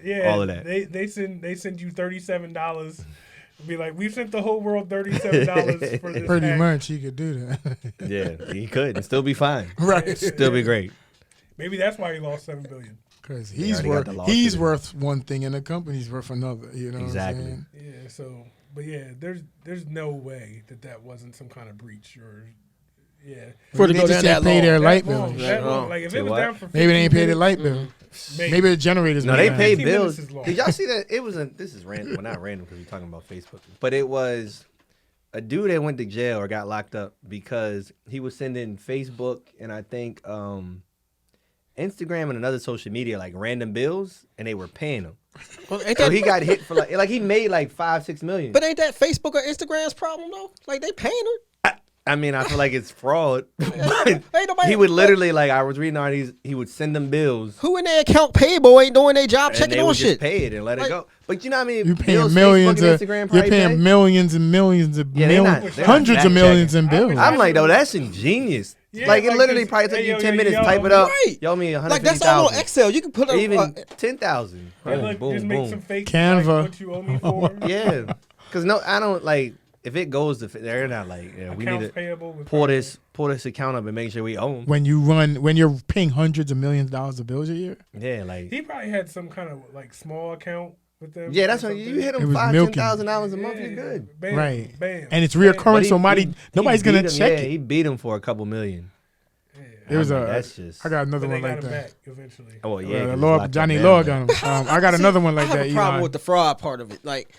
Yeah, All of that. They send you $37 Be like, we've sent the whole world $37 for this. Pretty hack. much, he could do that. Yeah, he could and still be fine. Right. Still be great. Maybe that's why he lost $7 billion. Because He already got the lawsuit he's in. worth one thing and the company's worth another. You know Exactly. what I'm saying? Yeah. So, but yeah, there's no way that wasn't some kind of breach or. Yeah. For to They go just down didn't that pay long. their light That long, bill. that long. long. Like if Say it was what? down for Maybe they ain't 15 paid their light minutes, bill. Maybe the generators. No, went they down. paid 15 bills. minutes is long. Did y'all see that? It was this is random. Well, not random because we're talking about Facebook, but it was a dude that went to jail or got locked up because he was sending Facebook and I think Instagram and another social media like random bills, and they were paying him. Well, ain't So that, he got hit for like he made like $5-6 million. but ain't that Facebook or Instagram's problem though? Like they paying her. I mean, I feel like it's fraud. But Ain't nobody. he would literally like I was reading all these. He would send them bills. Who in their account payable ain't doing their job And checking they on would just shit. pay it and let it Like- go. But you know what I mean? You're paying Bills, millions Facebook of. and Instagram You're probably paying pay. millions and millions of Yeah, they're millions, not- they're not hundreds of backchecking. millions in bills. I'm like, though, that's ingenious. Yeah, like, it like literally this- probably took hey, you yo, 10 yo, minutes, yo, type it up. right. Yo, me Like that's all on 150,000. Excel. You can put Or up even 10,000. Hey, Boom, look, boom, just make boom. some fake Canva. Like, what you owe me for. Yeah. Because, no, I don't, like, if it goes to, they're not like, yeah, we need Accounts to payable. With pull this account up and make sure we own. when you're paying hundreds of millions of dollars of bills a year. Yeah, like, He probably had some kind of like small account with them. yeah, or that's what something. you hit It them was $5,000, milking. $10,000 a month, Yeah, you're good. Bam, Right. Bam. And it's bam. reoccurring, But so nobody's beat gonna him, check yeah, it. he beat him for a couple million. There was I mean, a. that's just. I got But another they one got like him that. back eventually. Oh, yeah. 'cause it's Lord, locked Johnny up Law now. got him. I got another one like I have that. a problem Elon. with the fraud part of it. Like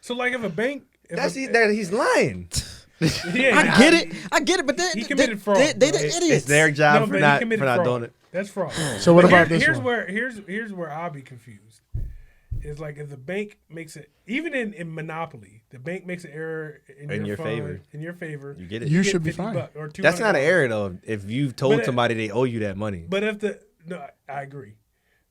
So like if a bank, He's lying. yeah, I get it, but they He committed they, fraud, they the bro. idiots. It's their job No, for but he not committed fraud. doing it. That's fraud. So what But about this here's one? where here's where I'll be confused. Is like if the bank makes it, even in Monopoly, the bank makes an error in your favor. In your favor, You get it. You get should be 50 fine. bucks or $200. That's not an error though. If you've told But somebody they owe you that money, But if I agree.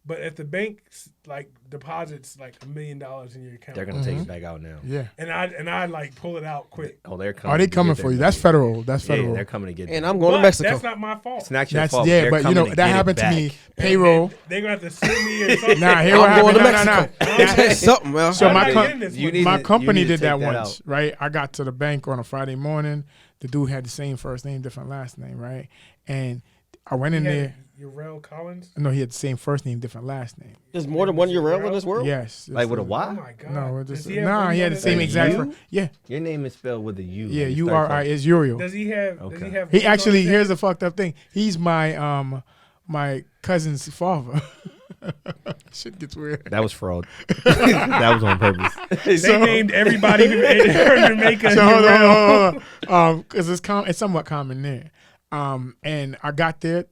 But if the bank like deposits like $1 million in your account, they're gonna take it back out now. Yeah. and I like pull it out quick. Oh, they're coming. Are they to coming get for their you? That's money. federal. That's Yeah, federal. they're coming to get. And it. I'm going But to Mexico. that's not my fault. It's not your That's fault. yeah, They're but you coming know to that get it happened to back. me. Payroll. They're gonna have to sue me or something. Nah, here what I'm going happened. to No, no, Mexico. no. I'll tell you something, man. So I'm my not com- getting this you money. need my to- company you need to did that take that once, right? I got to the bank on a Friday morning. The dude had the same first name, different last name, right? And I went in there. Your Rell Collins. No, he had the same first name, different last name. There's more than one Urel in this world. Yes. Like with a Oh Y. my god. No, Does just, he have nah, one he had the other same name? exact. U? Yeah, Your name is spelled with a U. yeah. Like you URI start is Uriel. Does he have? Does Okay. he have? He rings on actually. his Here's head? the fucked up thing. He's my my cousin's father. Shit gets weird. That was fraud. That was on purpose. They named everybody in Jamaica. So hold Urel. on. Because it's somewhat common there. And I got there.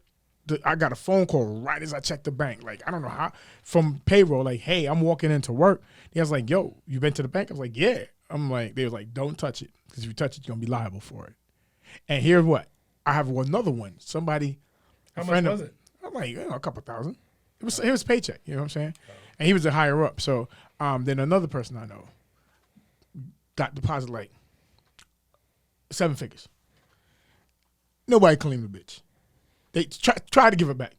I got a phone call right as I checked the bank. Like, I don't know how, from payroll, like, hey, I'm walking into work. He was like, yo, you been to the bank? I was like, yeah. I'm like, they was like, don't touch it. Because if you touch it, you're going to be liable for it. And here's what. I have another one. Somebody. How a much friend was of- it? I'm like, a couple thousand. It was paycheck. You know what I'm saying? And he was a higher up. So then another person I know got deposited like 7 figures. Nobody claimed the bitch. They try to give it back.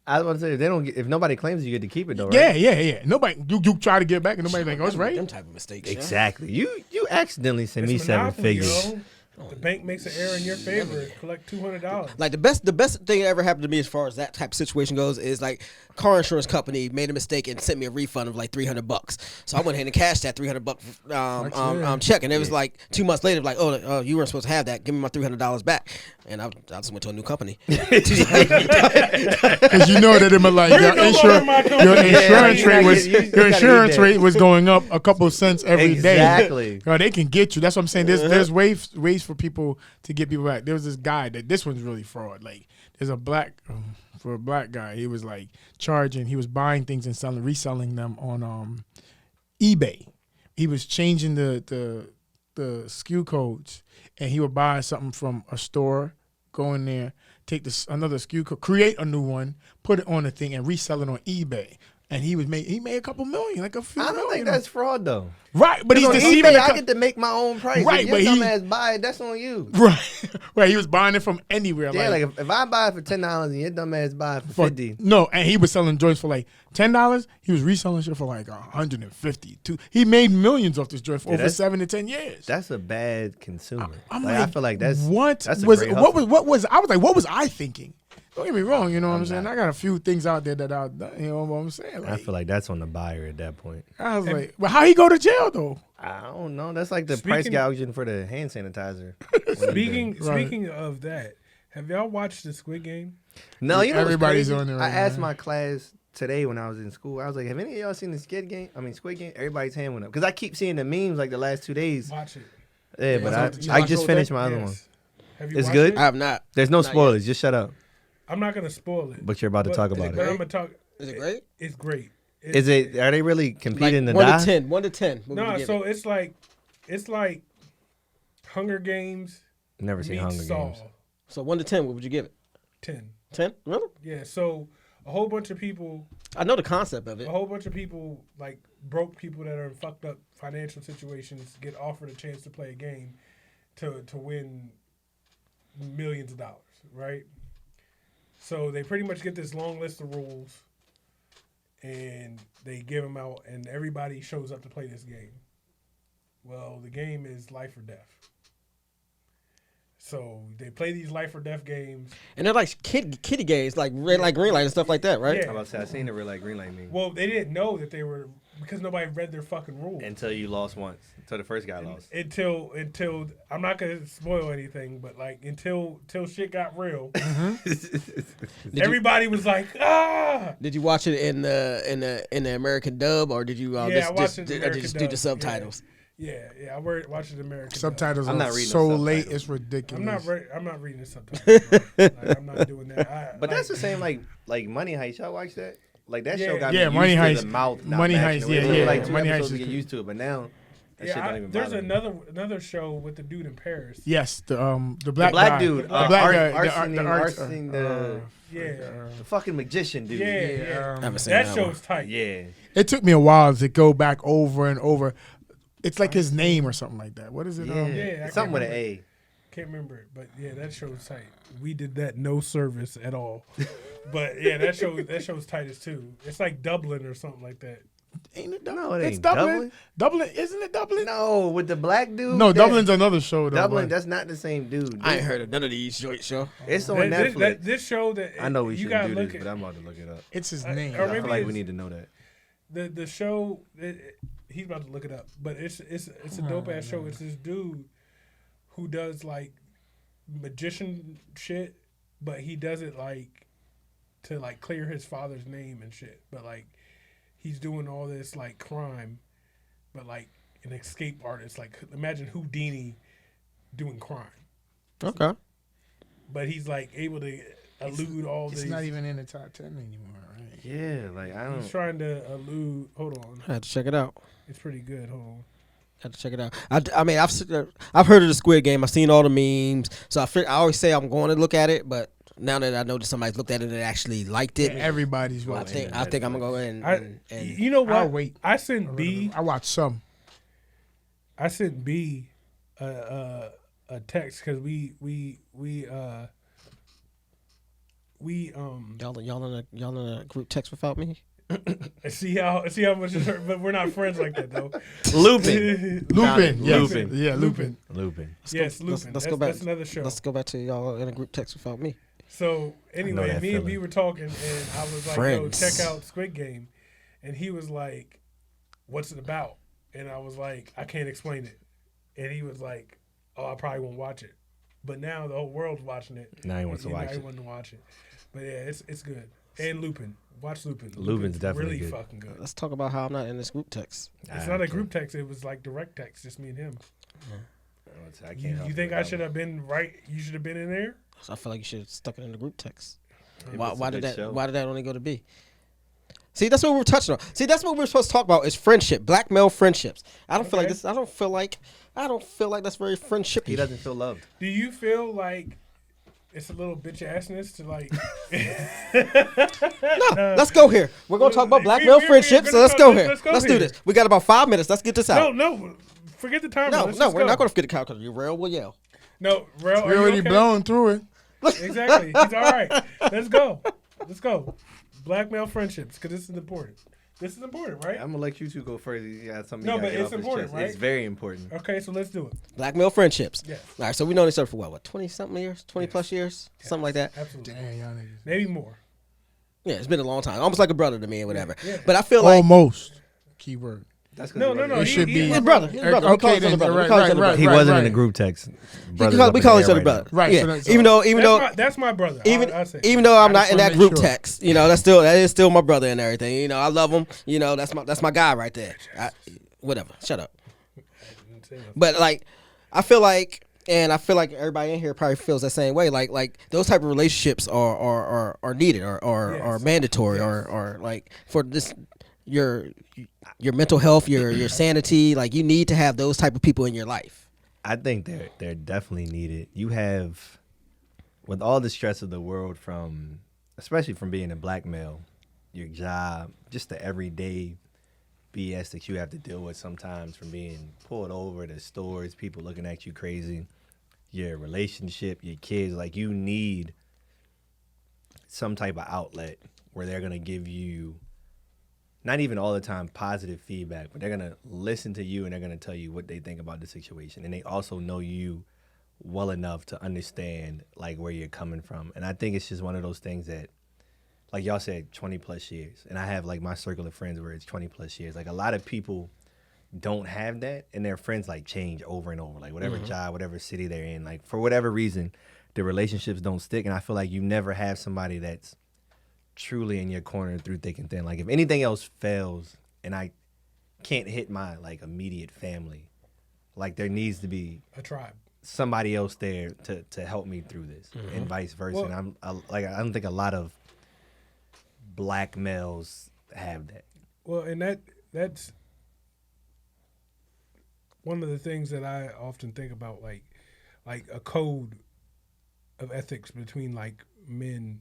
I was about to say if nobody claims it, you get to keep it though, right? Yeah. Nobody you try to give it back and nobody's like, oh, it's right. Them type of mistakes. yeah. Exactly. You accidentally sent me It's 7 Monopoly, figures. yo. The bank makes an error in your favor. Collect $200. Like the best thing that ever happened to me as far as that type of situation goes is like car insurance company made a mistake and sent me a refund of like $300. So I went ahead and cashed that $300 check, and it was like 2 months later, like, oh, you weren't supposed to have that. Give me my $300 back, and I just went to a new company. Because you know that it was like your no insurance, longer my company. your insurance Yeah, rate was you your gotta insurance eat that. rate was going up a couple of cents every day. Exactly. Yo, they can get you. That's what I'm saying. There's ways for people to get people back. There was this guy that this one's really fraud. Like there's a black guy. He was like charging. He was buying things and reselling them on eBay. He was changing the SKU codes, and he would buy something from a store, go in there, take another SKU code, create a new one, put it on the thing, and resell it on eBay. and he made a couple million, like a few I don't million. think that's fraud though. Right, but he's On deceiving eBay, the I get to make my own price. Right, If but your he- dumbass buy it, that's on you. right. He was buying it from anywhere. Yeah, like if I buy it for $10 and your dumbass buy it for $50. No, and he was selling joints for like $10. He was reselling shit for like $150. He made millions off this joint for over that's- 7 to 10 years. That's a bad consumer. I'm I feel like that's that's a was great what hustle. was I was like, what was I thinking? Don't get me wrong, you know what I'm saying? I got a few things out there that you know what I'm saying. Like, I feel like that's on the buyer at that point. I was like, well, how he go to jail though? I don't know. That's like the price Speaking- gouging for the hand sanitizer. Speaking of that, have y'all watched the Squid Game? No, you know Everybody's everybody's on there I right asked now. my class today when I was in school. I was like, "Have any of y'all seen the Squid Game? Everybody's hand went up because I keep seeing the memes like the last 2 days. Watch it. Yeah, but You I watched just all finished that? my other one. Yes. Have you It's watched good? it? I have not. There's no Not yet. spoilers. Just shut up. I'm not gonna spoil it. But you're about to talk about But it. I'm gonna talk. Is it great? It's great. Is it? Are they really Like competing to 1 die? to 10. 1 to 10. What would No, you give so it? it's like Hunger Games. Never seen meets Hunger Saw. Games. So 1 to 10. What would you give it? 10. 10? Really? Yeah. So a whole bunch of people I know the concept of it. like broke people that are in fucked up financial situations get offered a chance to play a game to win millions of dollars, right? So they pretty much get this long list of rules and they give them out and everybody shows up to play this game. Well, the game is life or death. So they play these life or death games. And they're like kiddie games, like red light, green light, and stuff like that, right? Yeah. I'm about to say I seen the red light, green light meme. Well, they didn't know that they were because nobody read their fucking rules. Until you lost once. Until the first guy lost. Until I'm not gonna spoil anything, but like until shit got real, everybody was like, ah. Did you watch it in the American dub, or did you Yeah, I watched it in the American just do dub. the subtitles? Yeah, I watched it American. Subtitles I'm are not reading so the late, subtitles. it's ridiculous. I'm not reading the subtitles. Bro. Like, I'm not doing that. But that's the same like Money Heist. Y'all watch that? Like that show Yeah. got Yeah, me Money used to Heist. the mouth not Money matching Heist, the way it yeah, looked. yeah. Like 2 Money Heist episodes to is get good. used to it, but now that shit don't even there's bother me. another show with the dude in Paris. Yes, the The black black guy. dude, the black guy, arsing the Yeah, fucking magician dude. yeah. I haven't seen That that show's tight. Yeah. It took me a while to go back over and over. It's like his name or something like that. What is it? Yeah. I It's can't something with an remember. A. Can't remember it, but yeah, that show's tight. We did that no service at all, but yeah, that show's tight as too. It's like Dublin or something like that. Ain't it No, it It's ain't Dublin. Dublin. Dublin, isn't it Dublin? No, with the black dude. No, that- Dublin's another show though. Dublin. but- That's not the same dude. I ain't heard of none of these joint show. It's on Netflix. This show that I know we you shouldn't gotta do look this, at but I'm about to look it up. It's his or name. I maybe feel like we it's- need to know that. the show. He's about to look it up, but it's a dope ass show. It's this dude who does like magician shit, but he does it like to like clear his father's name and shit. But like he's doing all this like crime, but like an escape artist. Like imagine Houdini doing crime, Okay. but he's like able to elude all It's these. not even in the top 10 anymore, right? Yeah, like I He's don't. trying to elude. Hold on, I had to check it out. it's pretty good. Hold on. I had to check it out. I mean, I've heard of the Squid Game. I've seen all the memes. So I always say I'm going to look at it, but now that I know that somebody's looked at it and actually liked it, Everybody's I watching. think I'm gonna go in and You know what? I'll wait. I sent B. I watched some. I sent B a text because we y'all in a group text without me. see how much it's hurt, but we're not friends like that though. Lupin. Lupin. Yes. Lupin. Yeah, Lupin. Lupin. Yes, Lupin. Let's go back. That's another show. Let's go back to y'all in a group text without me. So anyway, that me and B feeling. were talking, and I was like, Friends. "Yo, check out Squid Game," and he was like, "What's it about?" And I was like, "I can't explain it," and he was like, "Oh, I probably won't watch it," but now the whole world's watching it. Now he wants to You know, watch I it. want to watch it, but yeah, it's good. And Lupin, watch Lupin. Lupin's definitely really good. fucking good. Let's talk about how I'm not in this group text. It's not a group text; it was like direct text, just me and him. I You, can't. you think I should have been right? You should have been in there. So I feel like you should have stuck it in the group text. It Why, was a why did good that? show. Why did that only go to B? See, that's what we were touching on. See, that's what we're supposed to talk about is friendship, black male friendships. I don't feel like Okay. this. I don't feel like that's very friendshipy. He doesn't feel loved. Do you feel like it's a little bitch assness to like. No, let's go here. We're gonna talk about black male friendships. So let's go here. Let's do this. We got about 5 minutes. Let's get this out. No, forget the timer. No, Let's no, just we're go. not gonna forget the count because Rell will yell. No, Rell, We already blown through it. Exactly. He's all right. Let's go. Black male friendships, because this is important. This is important, right? I'm gonna let you two go first. You got something. No, you gotta but get it's off his important, chest. right? It's very important. Okay, so let's do it. Black male friendships. Yes. All right, so we know each other for what 20-something years, 20 plus years, something like that. Absolutely. Damn, y'all niggas. Maybe more. Yeah, it's been a long time, almost like a brother to me or whatever. Yeah. But I feel like Almost. Keyword. That's No. It should be his brother. His brother. We call Okay, each other then, brother. right, We call each other right, brother. He right, wasn't right. in the group text. We call each other brother. Right, Yeah. so that's Even all. though That's my brother. I'll say. even though I'm I not just in wanna that make group sure. text, that is still my brother and everything. I love him. That's my guy right there. Whatever. Shut up. But like, I feel like everybody in here probably feels the same way. Like those type of relationships are needed or Yes. mandatory or like for this your mental health, your sanity. Like you need to have those type of people in your life. I think they're definitely needed. You have, with all the stress of the world, especially from being a black male, your job, just the everyday BS that you have to deal with sometimes, from being pulled over to stores, people looking at you crazy, your relationship, your kids. Like you need some type of outlet where they're gonna give you, not even all the time positive feedback, but they're going to listen to you and they're going to tell you what they think about the situation. And they also know you well enough to understand like where you're coming from. And I think it's just one of those things that, like y'all said, 20 plus years. And I have like my circle of friends where it's 20 plus years. Like a lot of people don't have that, and their friends like change over and over. Like whatever job, whatever city they're in, like for whatever reason, the relationships don't stick. And I feel like you never have somebody that's truly in your corner through thick and thin. Like if anything else fails and I can't hit my like immediate family, like there needs to be A tribe. somebody else there to help me through this, and vice versa. Well- And I don't think a lot of black males have that. Well, and that's one of the things that I often think about, like a code of ethics between like men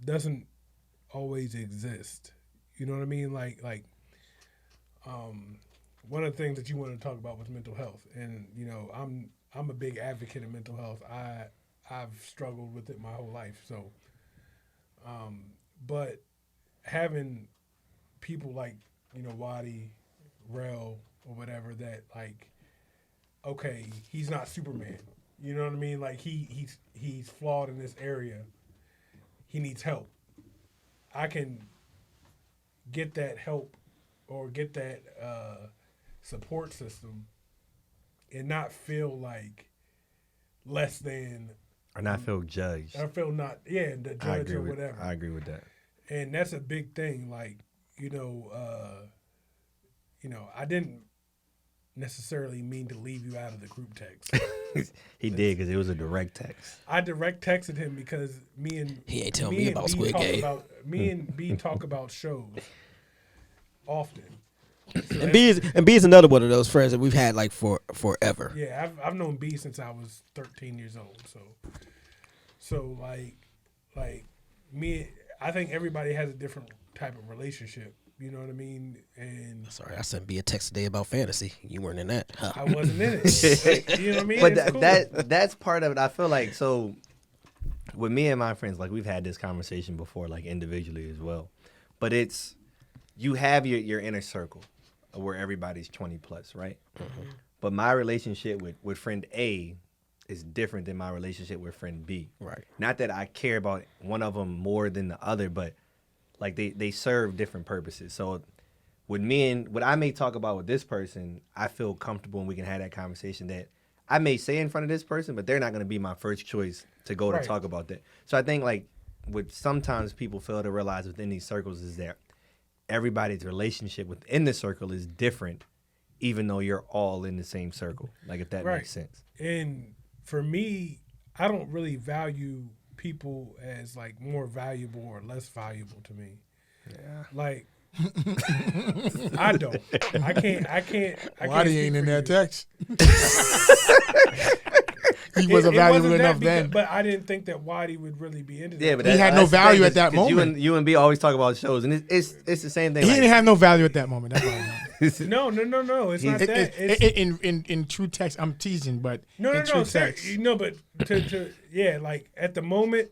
doesn't always exist. You know what I mean? Like one of the things that you want to talk about was mental health, and I'm a big advocate of mental health. I've struggled with it my whole life. So, but having people like Waddy, Rell, or whatever that like, okay, he's not Superman. You know what I mean? Like he's flawed in this area. He needs help. I can get that help or get that support system and not feel like less than, Or not feel judged. I feel not, the judge or whatever. I agree with that. And that's a big thing. Like, I didn't necessarily mean to leave you out of the group text. He did, because it was a direct text. I direct texted him because He ain't telling me about Squid Game. Me and B talk about shows often. So And B is another one of those friends that we've had like for forever. yeah, I've known B since I was 13 years old. So like me, I think everybody has a different type of relationship. You know what I mean? And Sorry, I sent B a text today about fantasy. You weren't in that. Huh. I wasn't in it. You know what I mean? But It's cool. that's part of it. I feel like, so with me and my friends, like we've had this conversation before, like individually as well. But it's, you have your inner circle where everybody's 20 plus, right? Mm-hmm. But my relationship with friend A is different than my relationship with friend B. Right. Not that I care about one of them more than the other, but like they serve different purposes. So with me and what I may talk about with this person, I feel comfortable and we can have that conversation that I may say in front of this person, but they're not going to be my first choice to go Right. to talk about that. So I think like what sometimes people fail to realize within these circles is that everybody's relationship within the circle is different, even though you're all in the same circle. Like if that Right. makes sense. And for me, I don't really value people as like more valuable or less valuable to me. Yeah. Like I don't. I can't. Waddy ain't in that text. he wasn't valuable that enough then. But I didn't think that Waddy would really be into that. Yeah, but He had no that's the value thing, at that 'cause moment. You and B always talk about shows, and it's the same thing. He like, didn't have no value at that moment. That's all I know. No. It's not that. It's, In true text, I'm teasing, but no. in true text, But yeah, like at the moment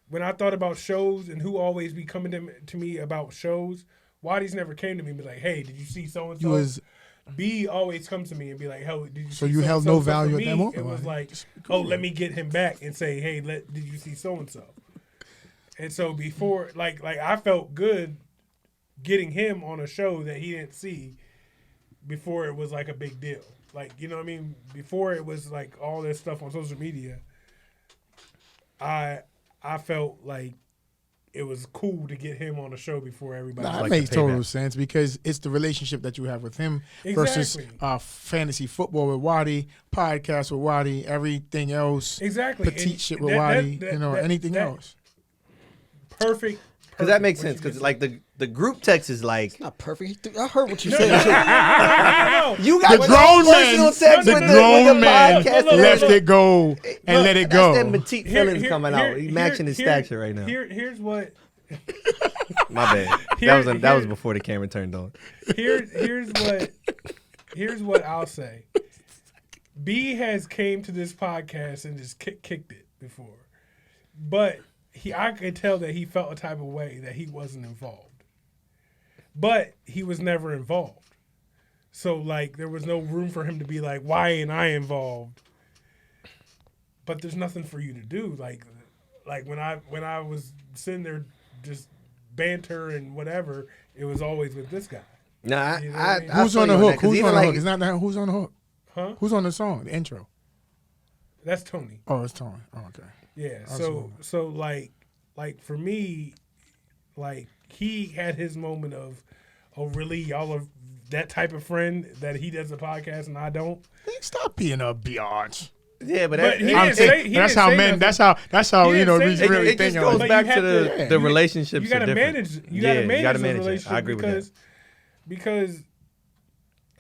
when I thought about shows and who always be coming to me about shows, Waddy's never came to me and be like, "Hey, did you see so and he so?" was. B always comes to me and be like, "Hey, did you?" So see you held no so-and-so?" For value at me, that moment? It was Like, like, just be "Oh, cool. let me get him back and say, hey, did you see so and so?" And so before, like I felt good getting him on a show that he didn't see before it was like a big deal. Like, you know what I mean? Before it was like all this stuff on social media, I felt like it was cool to get him on a show before everybody. That like makes the total payback. sense because it's the relationship that you have with him versus Exactly. fantasy football with Waddy, podcast with Waddy, everything else, Exactly. petite And shit with that- Waddy, that- anything that- else. Perfect. Because that makes what sense. you Because just like the group text is like Not perfect. I heard what you No, said. no. you got The grown men, personal text the with grown man podcast look, left look. it go and let it That's go. them petite feelings coming out. He's Here- matching his here- stature right now. Here's what My bad. That was before the camera turned on. here's what I'll say. B has came to this podcast and just kicked it before, but I could tell that he felt a type of way that he wasn't involved, but he was never involved. So like there was no room for him to be like, why ain't I involved? But there's nothing for you to do. Like when I was sitting there just banter and whatever, it was always with this guy. Nah, You know what I mean? Who's on the hook? Who's on the like, hook? It's not that. Who's on the hook? Huh? Who's on the song? The intro. That's Tony. Oh, it's Tony. Oh, okay. Yeah. Absolutely. So like for me, like he had his moment of, oh really, y'all are that type of friend that he does a podcast and I don't. Hey, stop being a biatch. Yeah, but But he that- didn't say- he That's didn't how say men. nothing. That's how He you know. didn't say Really anything. it just thinking. goes But back you to have to- the relationships. You got to are different. manage. You Yeah, got to manage you gotta the manage it. relationship I agree with that. because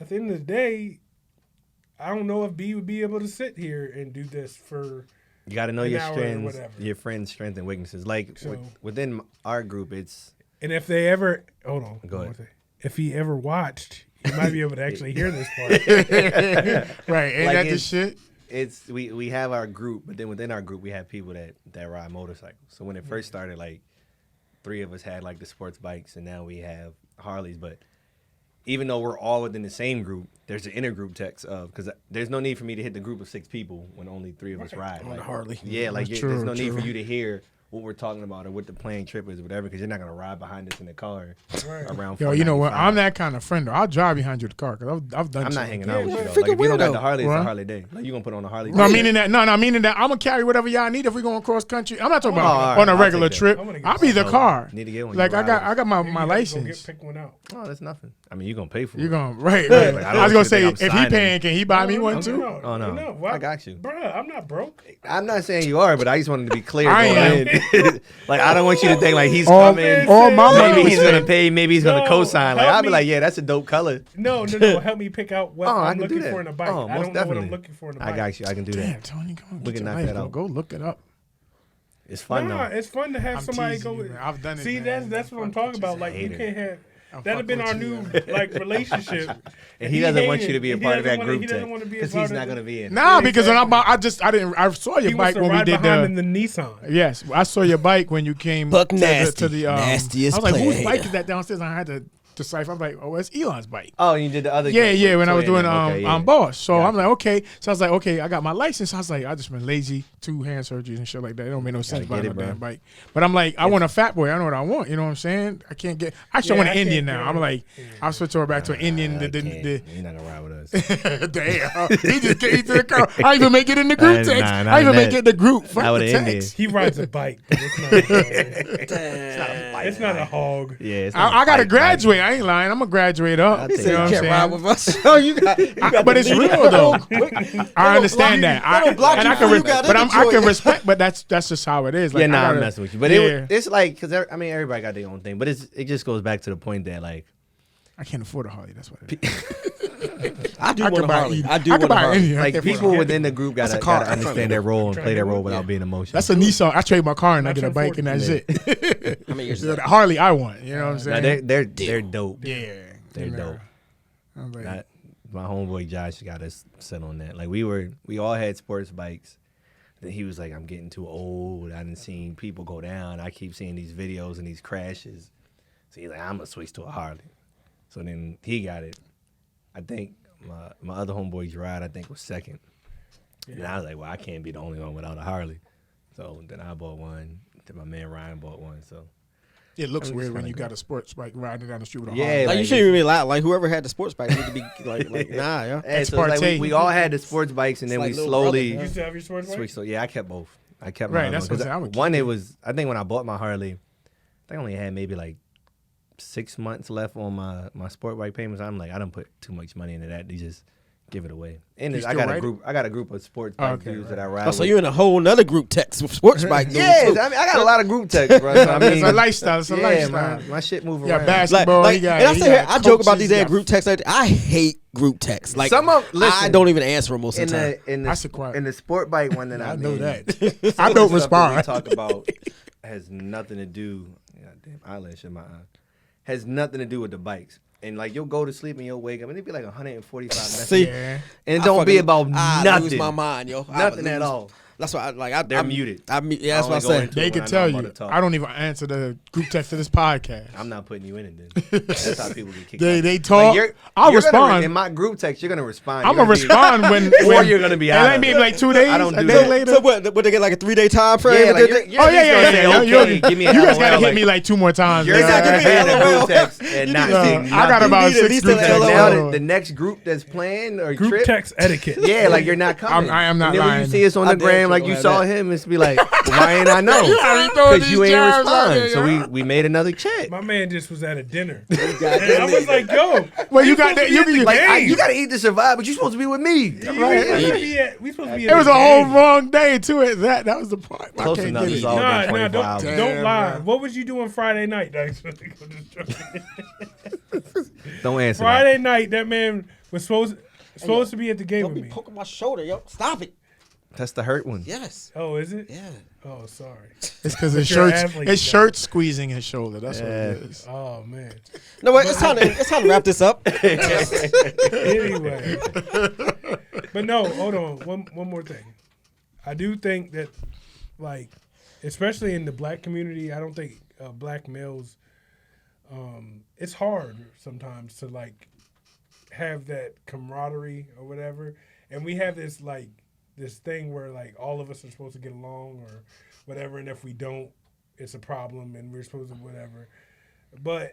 at the end of the day, I don't know if B would be able to sit here and do this for. You got to know an your hour or strengths, whatever. your friends' strengths and weaknesses. Like So- within our group, it's And if they ever hold on, Go one ahead. more thing. If he ever watched, he might be able to actually hear this part. Right? Ain't Like that the it's- shit? it's we have our group, but then within our group we have people that ride motorcycles. So when it first started, like 3 of us had like the sports bikes, and now we have Harleys. But even though we're all within the same group, there's an intergroup text of because there's no need for me to hit the group of 6 people when only 3 of us ride. On the Like, Harley. Yeah, like That's there's true, no need for true. you to hear what we're talking about or what the planned trip is or whatever, because you're not gonna ride behind us in the car Right. around. Yo, you know what? 495. I'm that kind of friend. Though. I'll drive behind you the car because I've done. I'm shit not like hanging that. out with you Yeah, though. freaking Like if you don't got weirdo. the Harley, it's What? a Harley day. Like you gonna put on a Harley. No, day. meaning that. No, meaning that I'm gonna carry whatever y'all need if we going cross country. I'm not talking all about right, on a I'll regular take that. trip. I'm gonna get I'll be the one. car. Need to get one. Like You I got ride my Maybe you have to go license. pick one out. Oh, that's nothing. I mean, you gonna pay for it. You going right? Like, Right. I I, don't was gonna think say I'm if he signing. paying, can he buy me one No, too? Oh, no. Why- I got you. Bruh, I'm not broke. I'm not saying you are, but I just wanted to be clear. I going in. Like I don't want you to think like he's All- coming. all my Maybe money Maybe was he's spent. gonna pay. Maybe he's gonna No, co-sign. Like help I'll be me. like, yeah, that's a dope color. No. Help me pick out what Oh, I I'm can do looking that. for in a bike. Oh, I most don't know what definitely. I'm looking for in a I bike. got you. I can do Damn, that. Tony, go We get can your knock life, that bro. out. Go look it up. It's fun Nah, though. it's fun to have I'm somebody teasing go. you, man. I've done it, See, man. that's what I'm Fuck talking with about. you. Like you Hater. can't have. I'm That'd have been fucking our with new you, like relationship. And he doesn't want you to be a He part of doesn't that wanna- group he doesn't text wanna be a because part he's of not the- gonna be in. Nah, Yeah, because when exactly. I saw your He wants bike to when we ride did behind the. in the Nissan. Yes, I saw your bike when you came Buck to nasty. the Nastiest I was like, whose player. bike is that downstairs? And I had to decipher. I'm like, oh, it's Elon's bike. Oh, you did the other. Yeah, group yeah. When I with was Toy doing and them. Okay, yeah. boss, so Gotcha. I'm like, okay. So I was like, okay, I got my license. I was like, I just been lazy, 2 hand surgeries and shit like that. It don't make no sense get buying it, a bro. damn bike. But I'm like, I want a fat boy. I know what I want. You know what I'm saying? I can't get. Actually, Yeah, I want I an can't Indian get now. on I'm it. like, I'll switch over back to an Indian. I The can't. You're not gonna ride with us. damn, he just came to the car. I even make it in the group text. Nah, I even not make that. it in the group. Fuck Not with the an text. He rides a bike. But it's not. Damn. It's not a hog. Yeah, it's not I got to bike, graduate. I ain't lying. I'm gonna graduate up. I'll You take know it. what I'm Can't ride saying? with us. Oh, you got But it's the real media though. real quick. I understand that. They don't block and you I can, before you got but into I can it. respect. But that's just how it is. Like, Yeah, I nah, gotta- I'm messing with you. But yeah. it's like because I mean everybody got their own thing, but it just goes back to the point that like I can't afford a Harley. That's what it is. I do I want could a buy Harley. either. I do I could want a buy Harley. any. I Like care for a people Harley. within the group That's gotta a car. understand their role and play their role without being emotional. That's a Nissan. I trade my car and I Not get a your bike and that's Yeah. it. How many years is The that? Harley I want. You know what I'm Now, saying? they're dope. Yeah. They're You know. dope. I'm like, Not, my homeboy Josh got us set on that. Like we all had sports bikes. Then he was like, I'm getting too old. I done seen people go down. I keep seeing these videos and these crashes. So he's like, I'm gonna switch to a Harley. So then he got it. I think my other homeboy Gerard, I think, was second. And I was like, well, I can't be the only one without a Harley. So then I bought one. Then my man Ryan bought one. So it looks I mean, weird it's when kinda you got good. a sports bike riding down the street with a Yeah, Harley. Like you like, shouldn't even be loud. Like whoever had the sports bike need to be like nah, yeah. Hey, so it's like parte. we all had the sports bikes, and then It's we like little slowly brother, You still have your sports bike? switched. So yeah, I kept both. I kept Right, my that's other what I'm one. saying. 'Cause one, it was. I think when I bought my Harley, I think I only had maybe like 6 months left on my sport bike payments. I'm like, I don't put too much money into that to just give it away. And You I still got ride a it? group. I got a group of sports bike Okay, dudes right. that I ride. Oh, so with. you in a whole nother group text with sports bike dudes Yeah, too. I mean, I got a lot of group texts, bro. So, I mean, It's a lifestyle. It's a yeah, lifestyle. my shit moving Yeah, around. basketball. Like, he got, and I he sit here, got I joke about coaches, these he damn got- group texts. I hate group texts. Like Some of- I listen. don't even answer them most of in the time. the That's a quiet. in the sport bike one that I I'm know in, that. some I of don't the stuff that we respond. talk about has nothing to do. God damn, eyelash in my eye. Has nothing to do with the bikes. And like you'll go to sleep and you'll wake up and it'd be like 145 messages. See, Yeah. And it I don't be fucking- about I nothing. lose my mind, yo. I Nothing would at lose- all. That's why I They're muted. Yeah, that's I what I only go said. into They it can when I know tell I'm about you. to talk. I don't even answer the group text to this podcast. I'm not putting you in it then. That's how people get kicked out. They talk. Like, I'll you're gonna respond. in my group text, you're gonna respond. I'm You're gonna respond when Or you're gonna be It out ain't of be it. like 2 days. I don't a do day that. later. So what? Would they get like a 3-day time frame? Yeah, like, Did you're, they- you're Oh at yeah, least yeah, gonna yeah. say, yeah. okay, give me a You guys gotta LOL, hit me like 2 more times. You're Yeah. not gonna be in a LOL. group text and not No, seeing I got nothing. about You need at 6 least group an texts. Now LOL. the next group that's playing or Group trip, text etiquette. yeah, like you're not coming. I am not and then when lying. you see us on I the damn gram, sure like don't you have saw that. him, it's be like, why ain't I know? I be throwing Because you these ain't jabs out respond. there, So yo. we made another chat. My man just was at a dinner. goddamn And I was like, yo. Well, you we got supposed that. to You be at the Like game. you gotta eat to survive, but you're supposed to be with me. We supposed to be at It was the a whole game. wrong day to it. That was the part. I Close can't enough get is it. all day. Nah, 24 don't hours. don't lie. Damn, What was you doing Friday night? Don't answer Friday night, that man was supposed to be at the game Don't with be me. poking my shoulder, yo. Stop it. that. That's the hurt one. Yes. Oh, is it? Yeah. Oh, sorry. It's because his You're an shirt's athlete, his though. shirt squeezing his shoulder. That's what Yeah. it is. Oh man. No, wait. It's time to wrap this up. Anyway, but no, hold on. One more thing. I do think that, like, especially in the black community, I don't think black males. It's hard sometimes to like have that camaraderie or whatever, and we have this thing where like all of us are supposed to get along or whatever, and if we don't, it's a problem, and we're supposed to whatever. But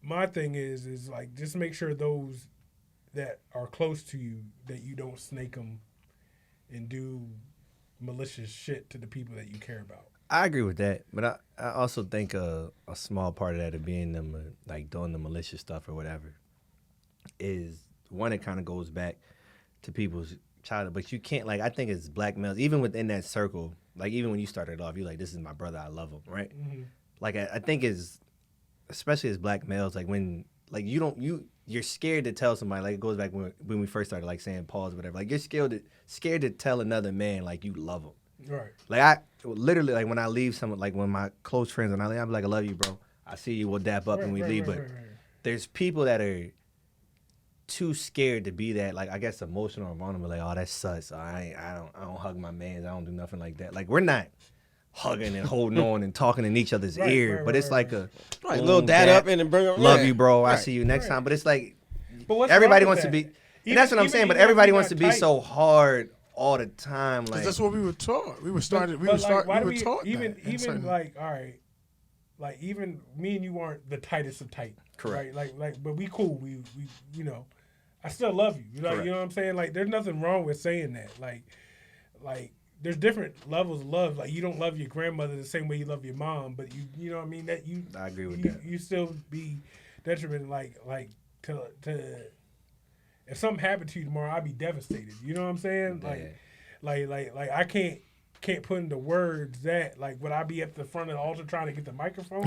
my thing is like just make sure those that are close to you that you don't snake them and do malicious shit to the people that you care about. I agree with that, but I also think a small part of that of being them like doing the malicious stuff or whatever is one. It kind of goes back to people's childhood, but you can't like I think as black males, even within that circle, like even when you started off, you're like, this is my brother, I love him, right? Mm-hmm. Like I think especially as black males, like when like you're scared to tell somebody. Like it goes back when we first started like saying pause or whatever. Like you're scared to tell another man like you love him. Right. Like I literally like when I leave someone like when my close friends when I leave, I'm like I love you, bro. I see you. We'll dap up and we leave. But there's people that are too scared to be that like I guess emotional or vulnerable. Like oh that sucks. I don't hug my mans. I don't do nothing like that. Like we're not hugging and holding on and talking in each other's ear. But it's like a Right, little dad up and then bring up. love yeah. you, bro. I Right. see you next time. But it's like But what's everybody wrong wants with to be. that? And that's what I'm saying. But even if everybody you're wants to not be tight. so hard all the time. Like That's what we were taught. We were started. We But, were like, start. why We do were taught even that in certain- like all right, like even me and you aren't the tightest of tight, Correct. Right? Like but we cool. We you know, I still love you. Like Correct. you know what I'm saying? Like there's nothing wrong with saying that. Like there's different levels of love. Like you don't love your grandmother the same way you love your mom, but you know what I mean. That you I agree with you, that. You still be detriment like to if something happened to you tomorrow, I'd be devastated. You know what I'm saying? Yeah. Like I can't put into words that like would I be at the front of the altar trying to get the microphone?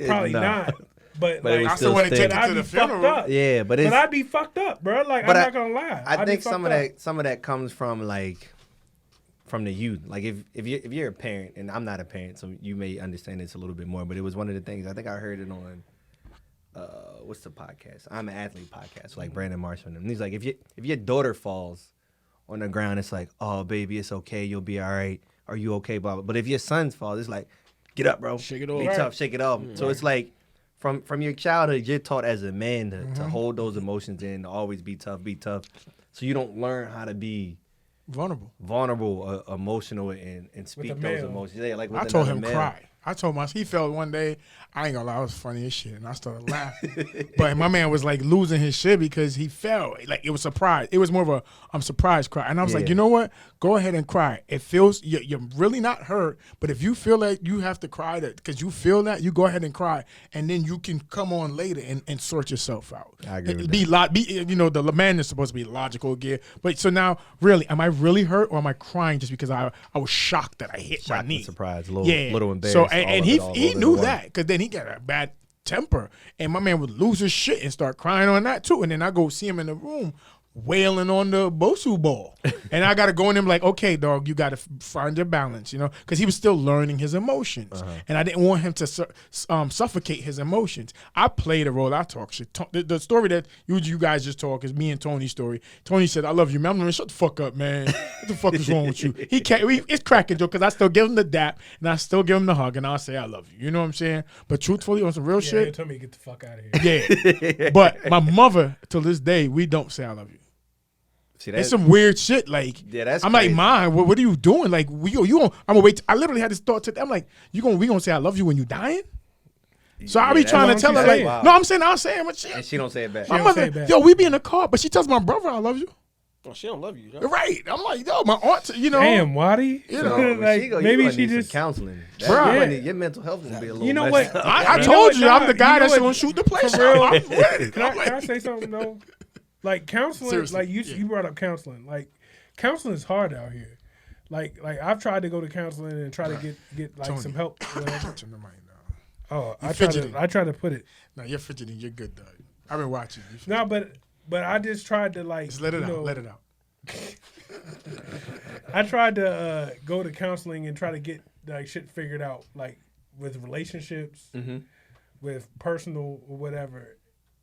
Probably No. not. But it like, was I still still want to take sting. it I'd to be the fucked funeral. up. Yeah, but But I'd be fucked up, bro. Like, I'm not gonna lie. I I'd be think some fucked of that comes from like from the youth. Like if you're a parent, and I'm not a parent, so you may understand this a little bit more. But it was one of the things I think I heard it on what's the podcast? I'm an Athlete podcast, like Brandon Marshall. And he's like, if your daughter falls on the ground, it's like, oh baby, it's okay, you'll be all right. Are you okay, blah blah. But if your sons fall, it's like, get up, bro. Shake it Be off. tough, shake it off. So it's like from your childhood, you're taught as a man to hold those emotions in, to always be tough. So you don't learn how to be vulnerable, emotional, and speak those male. emotions. Yeah, like with I told another him male. cry. I told him, he felt one day, I ain't gonna lie, it was funny as shit. And I started laughing. But my man was like losing his shit because he fell. Like it was surprise. It was more of a I'm surprised cry. And I was like, Yeah. you know what? Go ahead and cry. It feels, you're really not hurt. But if you feel like you have to cry because you feel that, you go ahead and cry. And then you can come on later and sort yourself out. I agree with The man is supposed to be logical again. But so now, really, am I really hurt or am I crying just because I was shocked that I hit my Shocked knee? and surprised, a little embarrassed. So all and of he it all he rolled knew into one. that because then he got a bad temper, and my man would lose his shit and start crying on that too. And then I go see him in the room wailing on the Bosu ball, and I got to go in him like, okay, dog, you got to find your balance, because he was still learning his emotions, and I didn't want him to suffocate his emotions. I played a role. I talk shit. The story that you guys just talk is me and Tony's story. Tony said, "I love you, man." I'm like, shut the fuck up, man. What the fuck is wrong with you? He can't. It's cracking joke because I still give him the dap and I still give him the hug and I'll say I love you. You know what I'm saying? But truthfully, on some real Yeah, shit, he told me to get the fuck out of here. yeah. But my mother, till this day, we don't say I love you. See, It's some weird shit. Like, Yeah, that's I'm crazy. like, Mom, what are you doing? Like, you gonna? I'm gonna wait. I literally had this thought today. I'm like, we gonna say I love you when you dying? So I be that's trying to what tell her she like, saying. Wow. no, I'm saying I'll say it, but and she don't say it back. my don't mother, say it back. yo, we be in the car, but she tells my brother I love you. Oh, she don't love you. Though. Right? I'm like, yo, my aunt, Damn, Waddy. You So, know, like, you maybe gonna she need some just. counseling. Bruh. Your mental health gonna be a little. You know messed what? up. I You know told what, you, I'm nah, the guy you know that's what? gonna shoot the place For real. out. I'm with it. Can I say something though? Like counseling, Seriously, like you brought up counseling. Like counseling is hard out here. Like I've tried to go to counseling and try to get like Tony. some help. Whatever. Touching the mic now. Oh, You I fidgeting. try to put it. No, you're fidgeting. You're good, dog. I've been watching you. No, but I just tried to like Just let it you out. know, Let it out. I tried to go to counseling and try to get like shit figured out, like with relationships, with personal or whatever.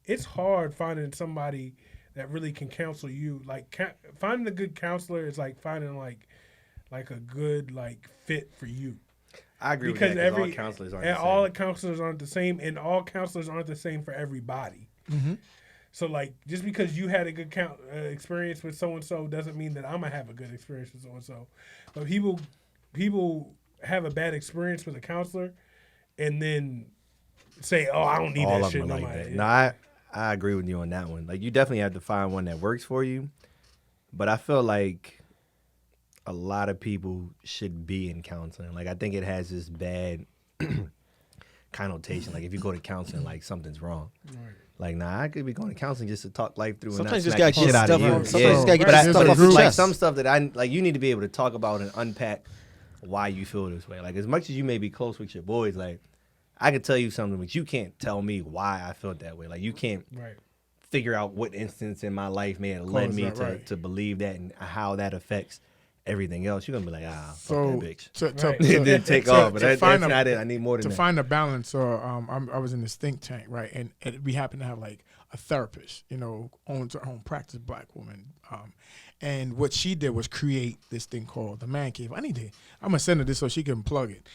It's hard finding somebody that really can counsel you. Like finding a good counselor is like finding like a good like fit for you. I agree Because with that. 'Cause every all counselors aren't and the all same. the counselors aren't the same, and all counselors aren't the same for everybody. So like, just because you had a good experience with so and so doesn't mean that I'm gonna have a good experience with so and so. But people have a bad experience with a counselor, and then say, "Oh, I don't need All that of shit them are no like more." that. No, I agree with you on that one. Like you definitely have to find one that works for you. But I feel like a lot of people should be in counseling. Like I think it has this bad connotation. Like if you go to counseling, like something's wrong. Right. Like nah, I could be going to counseling just to talk life through. Sometimes you and just not gotta smack the get shit out stuff of you. off. Sometimes you just gotta get But that stuff off your like chest. some stuff that like you need to be able to talk about and unpack why you feel this way. Like as much as you may be close with your boys, like I could tell you something, but you can't tell me why I felt that way. Like you can't Right. figure out what instance in my life may have led me that, right. to believe that and how that affects everything else. You're gonna be like, fuck So that bitch. Right. It didn't take off, but that's find not it. I need more than to that. find a balance. I was in this think tank, right, and we happened to have like a therapist, owns her own practice, black woman, and what she did was create this thing called the Man Cave. I'm gonna send her this so she can plug it.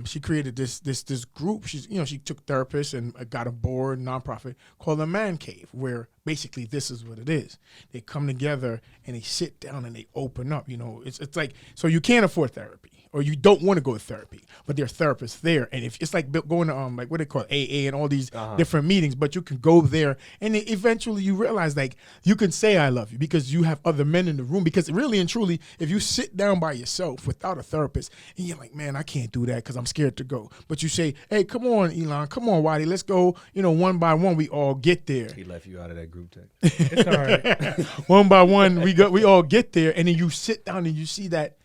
She created this group. She took therapists and got a board nonprofit called the Man Cave, where basically this is what it is. They come together and they sit down and they open up. It's like, so you can't afford therapy or you don't want to go to therapy, but there are therapists there, and if it's like going to like what they call AA and all these different meetings, but you can go there and then eventually you realize like you can say I love you because you have other men in the room. Because really and truly, if you sit down by yourself without a therapist and you're like, man, I can't do that because I'm scared to go, but you say, hey, come on, Elon, come on, Waddy, let's go. One by one, we all get there. He left you out of that group text. It's all right. One by one, we all get there, and then you sit down and you see that,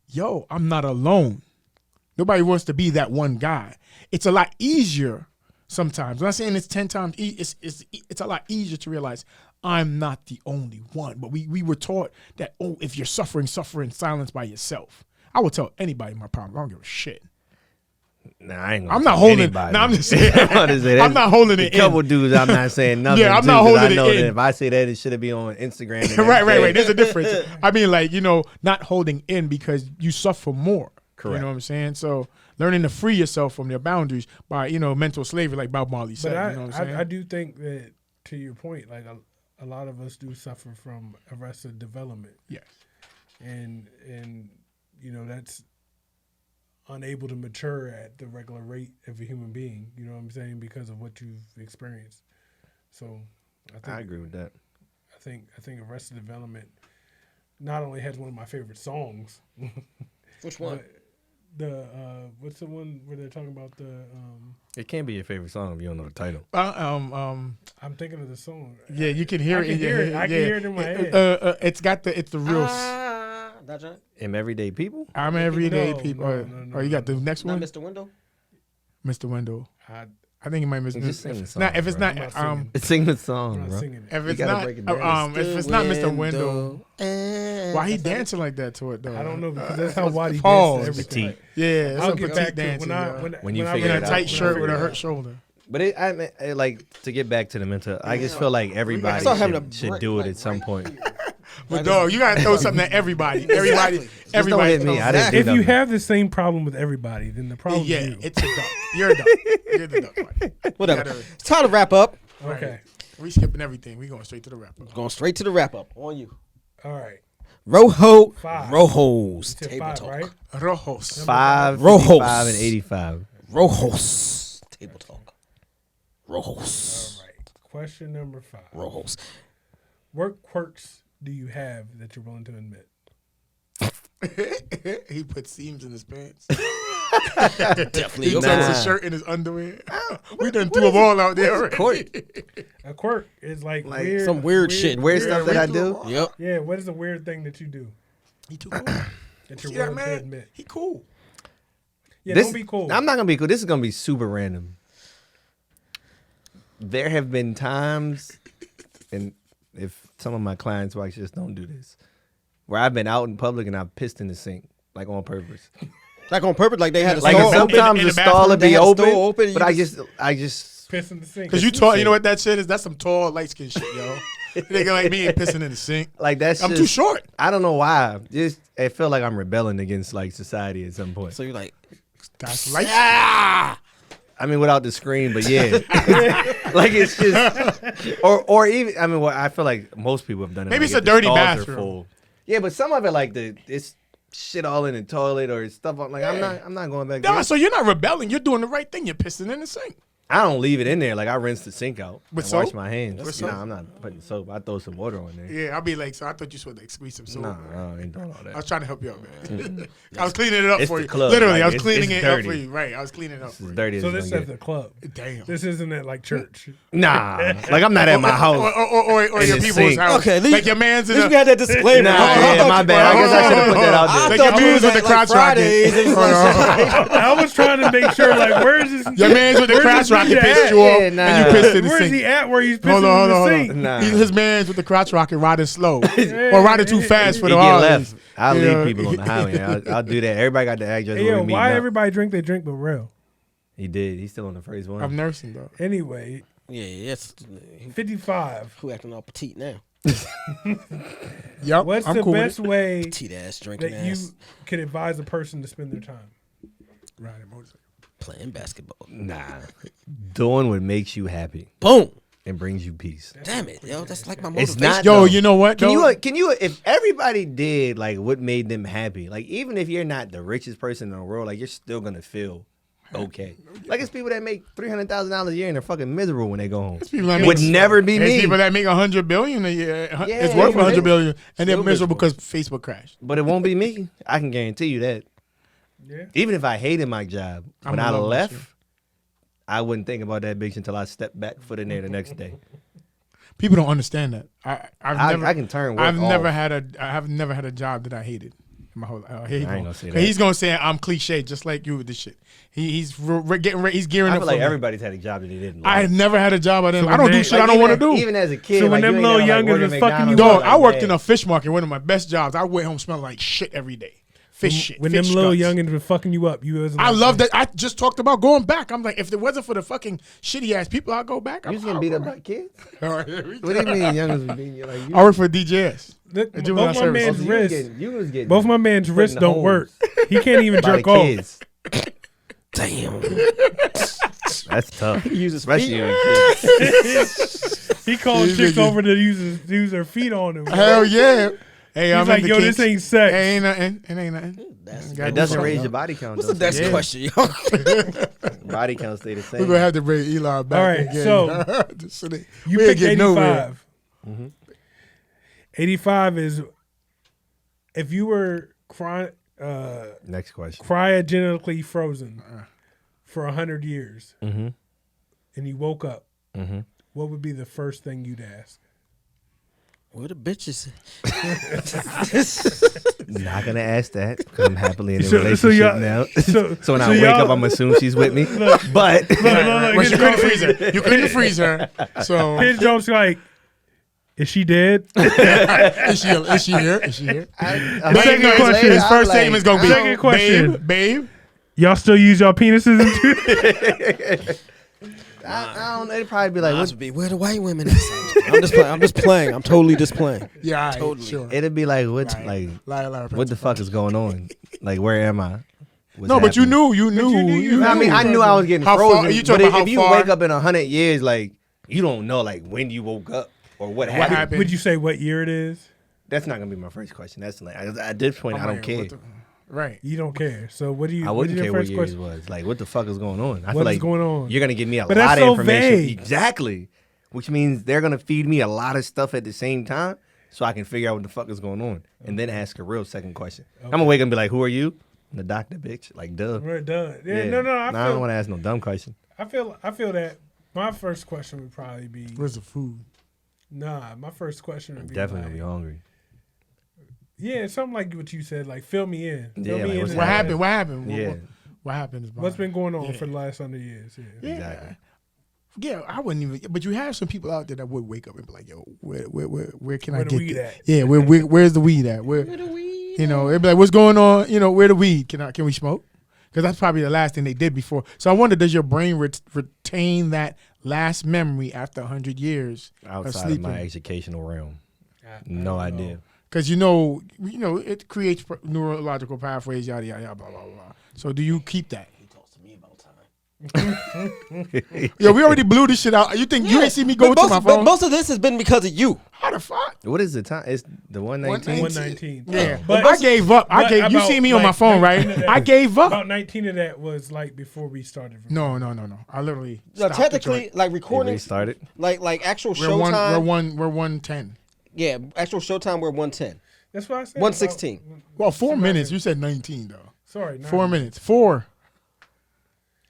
yo, I'm not alone. Nobody wants to be that one guy. It's a lot easier Sometimes. I'm not saying it's 10 times. It's a lot easier to realize I'm not the only one. But we were taught that, if you're suffering in silence by yourself. I will tell anybody my problem. I don't give a shit. Nah, I ain't gonna I'm not tell holding. anybody. No, I'm just saying. I'm not holding it A couple in. dudes, I'm not saying nothing. Yeah, I'm to, not 'cause holding I know it that in. if I say that, it should be on Instagram. right. There's a difference. I mean, like, not holding in because you suffer more. Correct. You know what I'm saying? So learning to free yourself from your boundaries by, mental slavery, like Bob Marley said. But You know what I'm saying? I do think that, to your point, like a lot of us do suffer from arrested development. Yes. And that's unable to mature at the regular rate of a human being, you know what I'm saying, because of what you've experienced. So I agree with that. I think Arrested Development not only has one of my favorite songs. Which one? The what's the one where they're talking about the It can't be your favorite song if you don't know the title. I'm thinking of the song. Yeah, you can hear I can hear it. I can hear it in my head. It's the real. That joint? Am Everyday People? I'm everyday No, people. no, You got the next Not one, Mr. Window? Mr. Window. I, I think you might miss. Just sing the If song, not, if it's bro. not, I'm not Sing the I'm song, not bro. singing it. if it's gotta not, break it down. if it's not Mr. Window, why he That's dancing like that to it though? I don't know because that's how Waddy Pause. dances everything. Petite. Yeah, it's I'll some get petite back to it dancing. When you I figure In it a out. tight shirt with a figure it hurt out. shoulder. But like to get back to the mental, I just feel like everybody start having should a do it break, at some like, point. But dog, you gotta throw something at everybody. Everybody, Exactly. everybody. hit me. throws I didn't that. do If you nothing. have the same problem with everybody, then the problem Yeah, is you. it's a duck. You're a duck. You're the duck. Right? Whatever. gotta- It's time to wrap up. Okay. We skipping everything. We going straight to the wrap up. Going straight to the wrap up. On you. All right. Rojo. Five. Rojos. You said Table 5, talk. right? Rojos. 5, Rojos. 55, and 85. Rojos. Table talk. Rojos. All right. Question number 5. Rojos. What quirks do you have that you're willing to admit? He put seams in his pants. Definitely. He Okay. tucks Nah. his shirt in his underwear. We done threw them all out there already. A quirk is like Like weird. some weird shit. Weird stuff that I do. Yep. Yeah. What is the weird thing that you do He too cool. that you're See that willing to man? admit? He cool. Yeah. This- Don't be cool. I'm not gonna be cool. This is gonna be super random. There have been times, and if some of my clients watch this, don't do this, where I've been out in public and I've pissed in the sink, like on purpose. Like on purpose, like they had a Like stall open. sometimes in the the bathroom, stall would they be had a open, stall open, and but you I just Piss in the sink. Cause you tall, you know what that shit is? That's some tall, light skin shit, yo. Nigga like me ain't pissing in the sink. like that's I'm just, too short. I don't know why. Just I feel like I'm rebelling against like society at some point. So you're like, That's light. ah! I mean, without the screen, but yeah, like it's just, or even. I mean, what I feel like most people have done it. Maybe like, it's a if the dirty stalls are bathroom. full. Yeah, but some of it like it's shit all in the toilet or stuff. Like I'm not going back No, there. so you're not rebelling. You're doing the right thing. You're pissing in the sink. I don't leave it in there. Like I rinse the sink out With and wash soap? my hands. With soap? Nah, I'm not putting soap. I throw some water on there. Yeah, I'll be like, so I thought you should like squeeze some soap. Nah, I ain't doing all I that. was trying to help you out, man. I was cleaning it up It's for the you. club, Literally, like, I was it's cleaning it up dirty. for you. Right, I was cleaning it up It's for as you. dirty as So it's this is gonna at the get. club. Damn. This isn't at like church. Nah, like I'm not at my house. Or In your the people's sink. house. Okay, at least- like your man's in At least we the. had that disclaimer. Nah, yeah, my bad. I guess I should have put that out I there. Like thought your you man's was with the at, like, crotch rocket. Fridays. It was like, I was trying to make sure, like, where is this? Your man's with the where's crotch this rocket nigga pissed at? you off, Yeah, and nah. you pissed in the Where's sink. he at? Where he's pissing Hold on, in the hold on, sink? hold on. Nah. His man's with the crotch rocket riding slow or riding too fast for He the get Harleys. left. I'll Yeah. leave people on the highway. I'll do that. Everybody got the address Hey, where yo, we meet why up. everybody drink they drink but Rell? He did. He's still on the first one. I'm nursing though. Anyway, yeah, yes. 55. Who acting all petite now? Yep. What's I'm the cool with best it. way Petite ass drinking that you ass. can advise a person to spend their time? Riding motorcycle. Playing basketball. Nah. Doing what makes you happy Boom. and brings you peace. Damn it, yo. That's like my It's motivation. not. Yo, though. you know what? Can though? you if everybody did like what made them happy, like even if you're not the richest person in the world, like you're still gonna feel okay. Like it's people that make $300,000 a year and they're fucking miserable when they go home. people that It would make- never be There's me. people that make $100 billion a year. Yeah, It's worth even $100 they- billion, and they're still miserable miserable. because Facebook crashed. But it won't be me. I can guarantee you that. Yeah. Even if I hated my job, when I'ma I love my left, shit. I wouldn't think about that bitch until I stepped back foot in there the next day. People don't understand that. I've never. I can turn work I've never off. had a. I have never had a job that I hated. in my whole life. Here he I ain't go. gonna say 'Cause that. he's gonna say I'm cliche, just like you with this shit. He's getting ready. He's gearing I up. feel for like me. everybody's had a job that they didn't I like. had never had a job I didn't. So I don't when do they- shit I don't want to do. Even as a kid, So when like, them you little ain't never, youngins working was at fucking you McDonald's, Dog, I like, worked man. in a fish market. One of my best jobs. I went home smelling like shit every day. Fish shit. When fish them little guts. youngins were fucking you up, you was I like, love that. I just talked about going back. I'm like, if it wasn't for the fucking shitty ass people, I'd go back. You was getting beat up by kids? All right, here we What go. do you mean, youngins was beating you? Like, you I work for DJS. Look, Juvenile both my services. man's you was wrists, getting, you was getting both my man's put in wrists don't holes work. He can't even by the jerk off. kids. Damn. That's tough. He uses Especially feet. when kids. He called These chicks niggas- over to use their feet on him. Hell yeah. Hey, He's I'm like, into yo, this kinks. ain't sex. It ain't nothing. It ain't nothing. It doesn't raise your body count. What's though, the next so question, yo? body count stay the We're same. gonna have to bring Eli back. All right, again. so Just they- You we ain't picked getting 85. Mm-hmm. 85 is if you were Next question. cryogenically frozen for 100 years Mm-hmm. and you woke up, Mm-hmm. what would be the first thing you'd ask? Where the bitches? Not gonna ask that because I'm happily in a So relationship y'all- now. so- So when so I wake y'all- up, I'm assuming she's with me. But Look, Well, his you couldn't joke- freeze her. You couldn't freeze her. So His joke's like, is she dead? is she here? Is she here? a second few years question, later, His I'm first like, statement is gonna be, Second question. babe. Y'all still use y'all penises? And I don't know. It'd probably be like, Must be where the white women at? I'm just playing. I'm just playing. I'm totally just playing. Yeah, all right, Totally. sure. it'd be like, what, Right. like, what the fuck is going on? Like, where am I? What's No, but you happening? knew. You I mean, knew. I knew I was getting How far- frozen. you But talking about if you how far- wake up in 100 years, like, you don't know, like, when you woke up or what happened. happened? would you say what year it is? That's not gonna be my first question. That's like, at this point, I I'm don't like, care. what the- Right. You don't care. So what do you? I what wouldn't is care your what first year question? it was. Like, what the fuck is going on? I What feel is like going on? you're gonna give me a But lot that's of so information. vague. Exactly. Which means they're gonna feed me a lot of stuff at the same time, so I can figure out what the fuck is going on, and then ask a real second question. I'm gonna wake up and be like, "Who are you?" I'm the doctor, bitch. Like, duh. We're done. Yeah, no. I don't want to ask no dumb question. I feel that my first question would probably be Where's the food? nah. My first question would be Definitely like, gonna be hungry. yeah, something like what you said, like fill me in. Fill Yeah, me like, in what's and What all happened? that. What happened? Yeah. What happened? Is What's been going on Yeah. for the last 100 years? Yeah. Exactly. Yeah, I wouldn't even. But you have some people out there that would wake up and be like, "Yo, where can I Where the get weed that? at? Yeah, where's the weed at? Where the weed? You know, they'd be like, "What's going on? You know, where the weed? Can we smoke?" Because that's probably the last thing they did before. So I wonder, does your brain retain that last memory after 100 years of Outside of sleeping? my educational realm, I no don't idea. know. Because you know, it creates neurological pathways, yada yada yada, blah blah blah. So do you keep that? He talks to me about time. Yo, we already blew this shit out. You think you ain't see me go But to my phone? most of this has been because of you. How the fuck? What is the time? It's the 119. 119. Yeah, But- I gave up. You about, see me on like, my phone, 19 right? of that- I gave up. About 19 of that was like before we started. No. I literally. So stopped the technically, joint. like They recording, restarted. like actual we're one. showtime. We're 110. Yeah, actual showtime. We're 110. That's what I said. 116. Well, 4 minutes. You said 19 though. Sorry, 4 minutes. 4.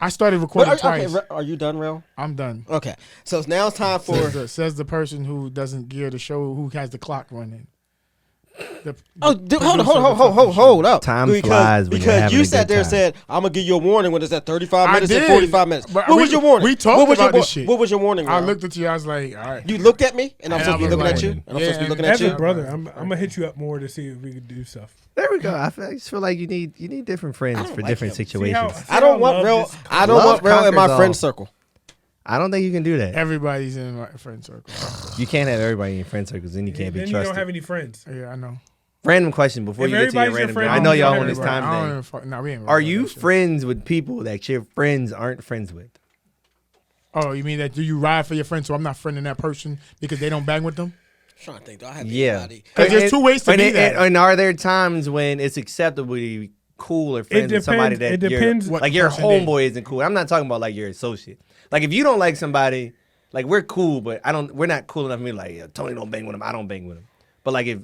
I started recording twice. Are you done, Rell? I'm done. Okay, so now it's time for. Says the person who doesn't gear the show, who has the clock running. Oh, dude, producer of the hold up. Time flies when you're because having you a sat good there and time. said, I'm going to give you a warning when it's at 35 I minutes and did, 45 minutes. but What was your warning? we talked What was about your, this shit. What was your warning, I Rell? looked at you. I was like, all right. You looked at me, and I'm And supposed to be I was looking at like, you? And I'm yeah, supposed to be looking Evan, at you? brother, I'm gonna hit you up more to see if we could do stuff. There we go. I just feel like you need different friends for like different him. situations. See I don't want love Rell. just- I don't Love want Rell in my conquers friend all. circle. I don't think you can do that. Everybody's in my friend circle. You can't have everybody in your friend circles, then you can't Then be you don't trusted. have any friends. Yeah, I know. Random question before If you get to your everybody's your random. friend, I know you y'all don't on this have time I don't thing. even fuck. No, we ain't. Are worried you about that shit. friends with people that your friends aren't friends with? Oh, you mean that? Do you ride for your friends? So I'm not friending that person because they don't bang with them. I'm trying to think. Do I have Yeah. anybody? 'Cause there's two ways to and be it- that. And are there times when it's acceptable to be cool or friends with somebody that It depends. What like your person they- homeboy isn't cool? I'm not talking about like your associate. Like if you don't like somebody, like we're cool, but we're not cool enough to be like, Tony don't bang with him, I don't bang with him. But like if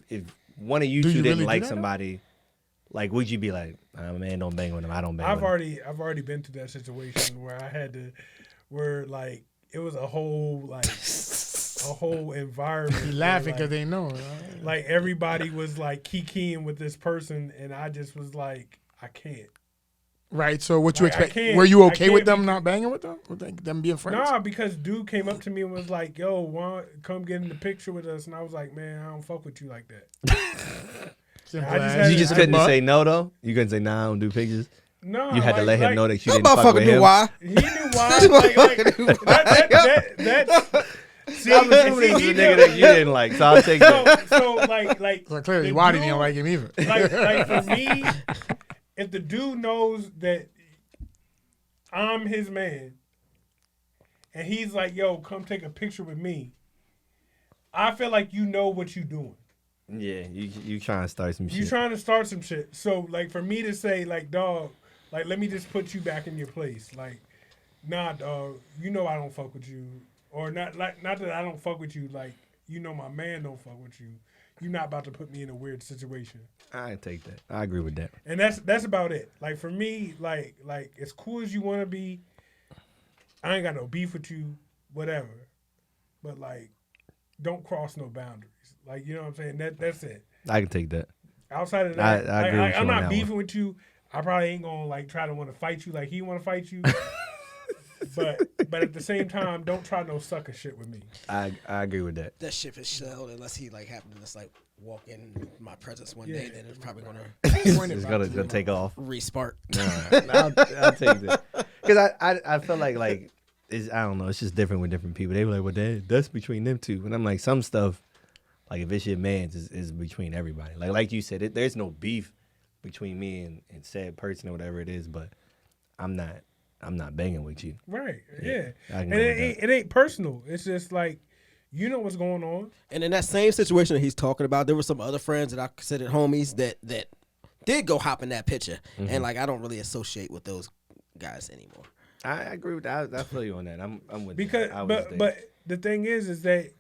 one of you Do two you didn't really like do that? somebody, like would you be like, man, don't bang with him, I don't bang I've with him. already been through that situation where I had to, where like it was a whole whole environment. He laughing where, because they know. Right? like everybody was like kikiing with this person, and I just was like, I can't. Right. So what you Like, I expect? can't- Were you I okay with can't them not banging with them? With them being friends? Nah, because dude came up to me and was like, "Yo, come get in the picture with us," and I was like, "Man, I don't fuck with you like that." Simple I just as. had You to- just couldn't say no though. You couldn't say nah, I don't do pictures. No, You had to let him know that you That didn't fuck motherfucker with knew him. why. He knew why. That's see, I'm assuming it was a nigga that you didn't like, so I'll take that. so like So clearly, the Waddy dude- didn't like him either. like for me, if the dude knows that I'm his man, and he's like, "Yo, come take a picture with me," I feel like you know what you doing. Yeah, you trying to start some shit. You trying to start some shit. So like for me to say like, dog, like let me just put you back in your place. Like, nah, dog, you know I don't fuck with you, or not that I don't fuck with you. Like, you know my man don't fuck with you. You're not about to put me in a weird situation. I take that. I agree with that. And that's about it. Like for me, like as cool as you want to be, I ain't got no beef with you, whatever. But like, don't cross no boundaries. Like, you know what I'm saying? That's it. I can take that. Outside of that, I agree with you I'm on not that beefing one. with you. I probably ain't gonna like try to want to fight you like he want to fight you. but at the same time, don't try no sucker shit with me. I agree with that. That ship is shelled unless he like happened to just like walk in my presence one day. Then it's probably gonna It's gonna take off. respark. I'll take that. Because I feel like it's, I don't know. It's just different with different people. They were like, well, that's between them two. And I'm like, some stuff, like if it's your man's, is between everybody. Like you said, there's no beef between me and said person or whatever it is. But I'm not banging with you. Right? Yeah. I can And go with that. it ain't personal. It's just like, you know what's going on. And in that same situation that he's talking about, there were some other friends that I considered homies that did go hop in that picture, and like I don't really associate with those guys anymore. I agree with that. I feel you on that. I'm with Because that. I was there. but the thing is that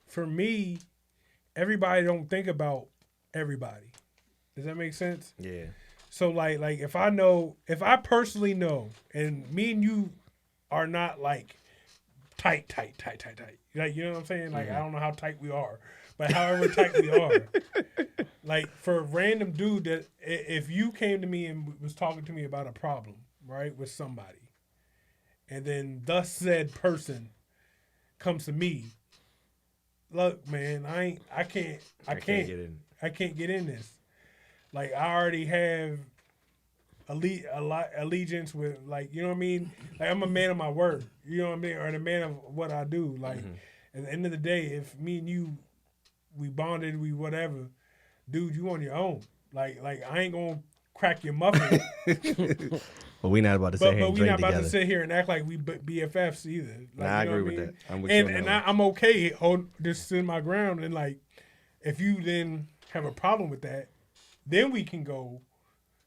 for me, everybody don't think about everybody. Does that make sense? Yeah. So like if I personally know, and me and you are not like tight. Like, you know what I'm saying? Like, I don't know how tight we are, but however tight we are, like for a random dude that if you came to me and was talking to me about a problem, right, with somebody, and then thus said person comes to me, look, man, I can't get in this. Like, I already have allegiance with, like, you know what I mean? Like, I'm a man of my word, you know what I mean? Or the man of what I do. Like, at the end of the day, if me and you, we bonded, we whatever, dude, you on your own. Like I ain't gonna crack your muffin. But we not about to sit here But and we drink not about together. to sit here and act like we BFFs either. Like, Nah, I you know agree what with mean? that. I'm with you on And that one. I'm okay just in my ground. And like, if you then have a problem with that, then we can go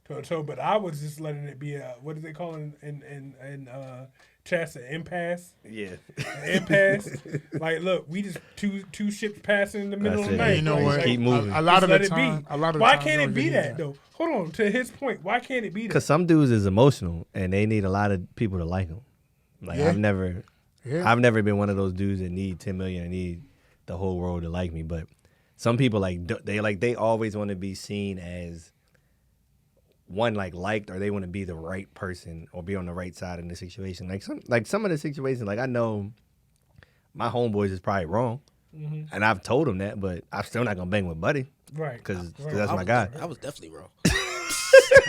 toe to toe. But I was just letting it be a, what do they call it in chess, an impasse? Yeah. An impasse. Like, look, we just two ships passing in the middle That's of the it. night. You know Like, what? like, Keep moving. A lot just of let the it time. be. A lot of the Why time, can't you it don't be even that need though? Hold on. To his point, why can't it be that? Because some dudes is emotional and they need a lot of people to like them. Like, Yeah. I've never been one of those dudes that need 10 million and need the whole world to like me. But some people they always want to be seen as one, like, liked, or they want to be the right person or be on the right side in the situation. Like some of the situations, like, I know my homeboys is probably wrong, and I've told them that, but I'm still not gonna bang with Buddy Right. because Right. that's my guy. I was definitely wrong.